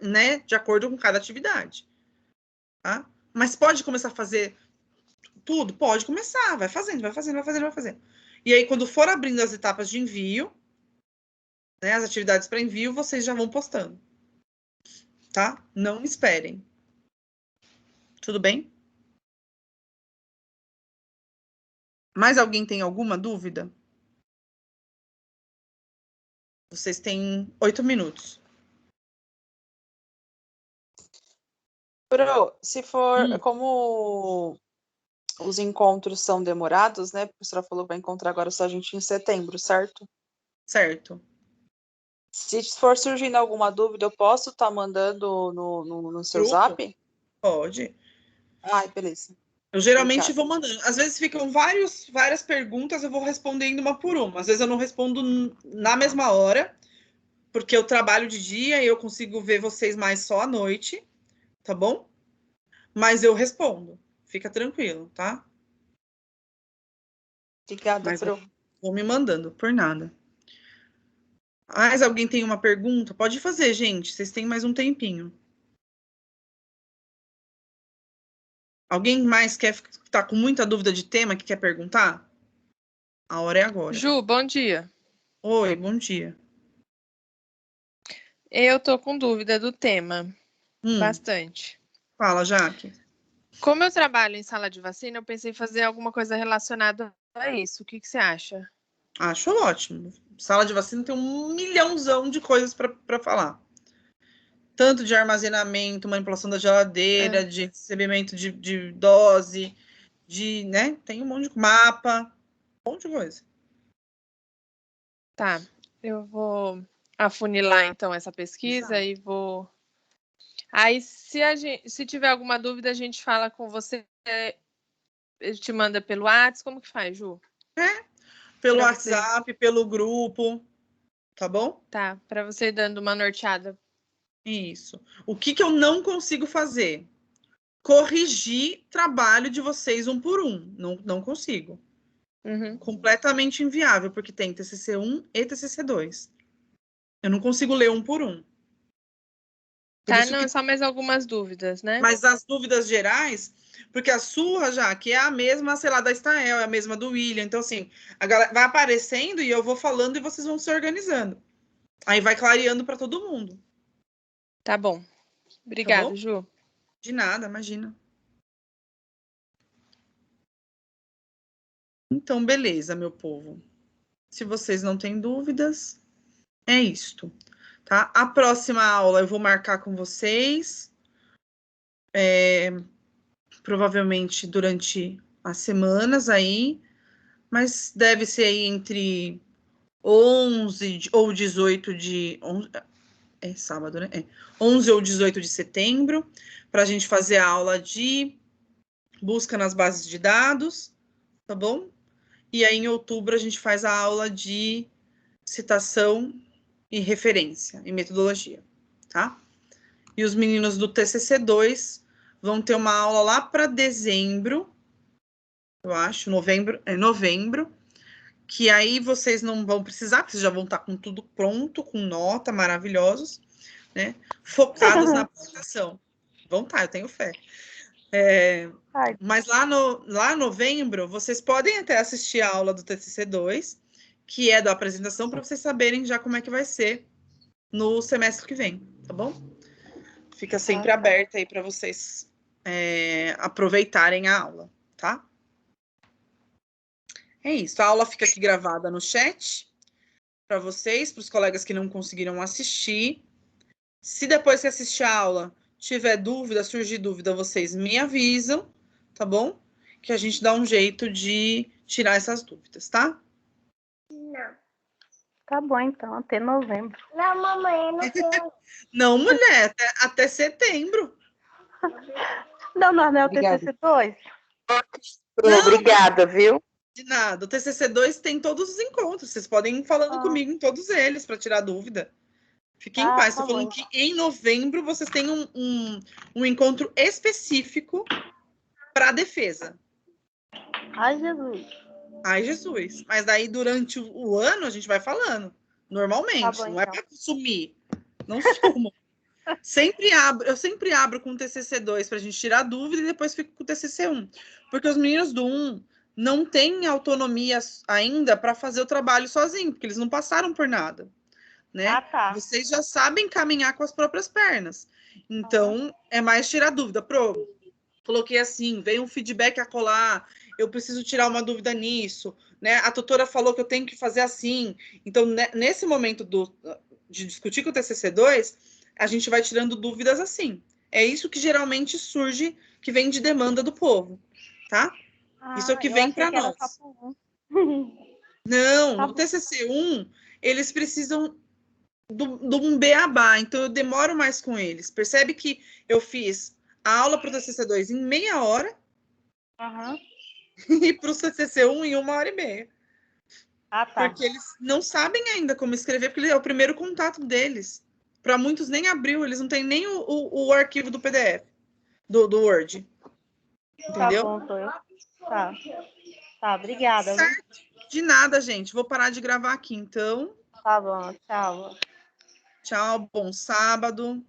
né, de acordo com cada atividade. Tá? Mas pode começar a fazer tudo? Pode começar, vai fazendo, vai fazendo, vai fazendo, vai fazendo. E aí, quando for abrindo as etapas de envio, né, as atividades para envio, vocês já vão postando. Tá? Não esperem. Tudo bem? Mais alguém tem alguma dúvida? Vocês têm 8 minutos. Pro, se for, como os encontros são demorados, né? A professora falou que vai encontrar agora só a gente em setembro, certo? Certo. Se for surgindo alguma dúvida, eu posso estar mandando no seu zap? Pode. Ai, beleza. Eu geralmente vou mandando. Às vezes ficam várias perguntas, eu vou respondendo uma por uma. Às vezes eu não respondo na mesma hora, porque eu trabalho de dia e eu consigo ver vocês mais só à noite, tá bom? Mas eu respondo. Fica tranquilo, tá? Obrigada, Pro. Vou me mandando, por nada. Mais alguém tem uma pergunta? Pode fazer, gente. Vocês têm mais um tempinho. Alguém mais tá com muita dúvida de tema que quer perguntar? A hora é agora. Ju, bom dia. Oi, bom dia. Eu tô com dúvida do tema. Bastante. Fala, Jaque. Como eu trabalho em sala de vacina, eu pensei em fazer alguma coisa relacionada a isso. O que você acha? Acho ótimo. Sala de vacina tem 1 milhãozão de coisas para falar. Tanto de armazenamento, manipulação da geladeira, de recebimento de dose, né? Tem um monte de mapa, um monte de coisa. Tá, eu vou afunilar então essa pesquisa e vou... Aí, se tiver alguma dúvida, a gente fala com você, te manda pelo WhatsApp, como que faz, Ju? Pelo WhatsApp, pelo grupo, tá bom? Tá, para você ir dando uma norteada. Isso. O que eu não consigo fazer? Corrigir trabalho de vocês um por um. Não consigo. Completamente inviável, porque tem TCC1 e TCC2. Eu não consigo ler um por um. Tá, não, só mais algumas dúvidas, né? Mas as dúvidas gerais, porque a sua, já, que é a mesma, sei lá, da Estael, é a mesma do William. Então, assim, a galera vai aparecendo e eu vou falando e vocês vão se organizando. Aí vai clareando para todo mundo. Tá bom. Obrigada, Tá bom? Ju. De nada, imagina. Então, beleza, meu povo. Se vocês não têm dúvidas, é isto, tá? A próxima aula eu vou marcar com vocês, provavelmente durante as semanas aí, mas deve ser aí entre 11 ou 18 de... É sábado, né? 11 ou 18 de setembro, para a gente fazer a aula de busca nas bases de dados, tá bom? E aí, em outubro, a gente faz a aula de citação e referência e metodologia, tá? E os meninos do TCC2 vão ter uma aula lá para dezembro, eu acho, novembro, que aí vocês não vão precisar, porque vocês já vão estar com tudo pronto, com nota, maravilhosos, né? Focados na aplicação. Vão estar, eu tenho fé. Mas lá em novembro, vocês podem até assistir a aula do TCC2, que é da apresentação, para vocês saberem já como é que vai ser no semestre que vem, tá bom? Fica sempre aberta aí para vocês aproveitarem a aula, tá? É isso, a aula fica aqui gravada no chat para vocês, para os colegas que não conseguiram assistir. Se depois que assistir a aula tiver dúvida, surgir dúvida, vocês me avisam, tá bom? Que a gente dá um jeito de tirar essas dúvidas, tá? Não. Tá bom, então, até novembro. Não, mamãe, eu não quero. Não, mulher, até setembro. Não é o Obrigada. TCC2? Não, Obrigada, viu? de nada. O TCC2 tem todos os encontros. Vocês podem ir falando comigo em todos eles para tirar dúvida. Fiquem em paz. Estou falando que em novembro vocês têm um encontro específico para defesa. Ai, Jesus. Ai, Jesus. Mas daí, durante o ano, a gente vai falando. Normalmente. Tá bom, não é então. para sumir. Não sumam. Eu sempre abro com o TCC2 para a gente tirar dúvida e depois fico com o TCC1. Porque os meninos do 1 não têm autonomia ainda para fazer o trabalho sozinho, porque eles não passaram por nada. Né? Vocês já sabem caminhar com as próprias pernas. Então, é mais tirar dúvida. Coloquei assim, veio um feedback a colar, eu preciso tirar uma dúvida nisso, né? A tutora falou que eu tenho que fazer assim. Então, nesse momento de discutir com o TCC2, a gente vai tirando dúvidas assim. É isso que geralmente surge, que vem de demanda do povo, tá? Isso é o que vem para nós. Não, no TCC1, eles precisam do um beabá, então eu demoro mais com eles. Percebe que eu fiz a aula para o TCC2 em meia hora e para o TCC1 em 1h30. Porque eles não sabem ainda como escrever, porque é o primeiro contato deles. Para muitos nem abriu, eles não têm nem o arquivo do PDF, do Word. Entendeu? Tá bom, Tá, obrigada. Certo? De nada, gente. Vou parar de gravar aqui, então. Tá bom, tchau. Tchau, bom sábado.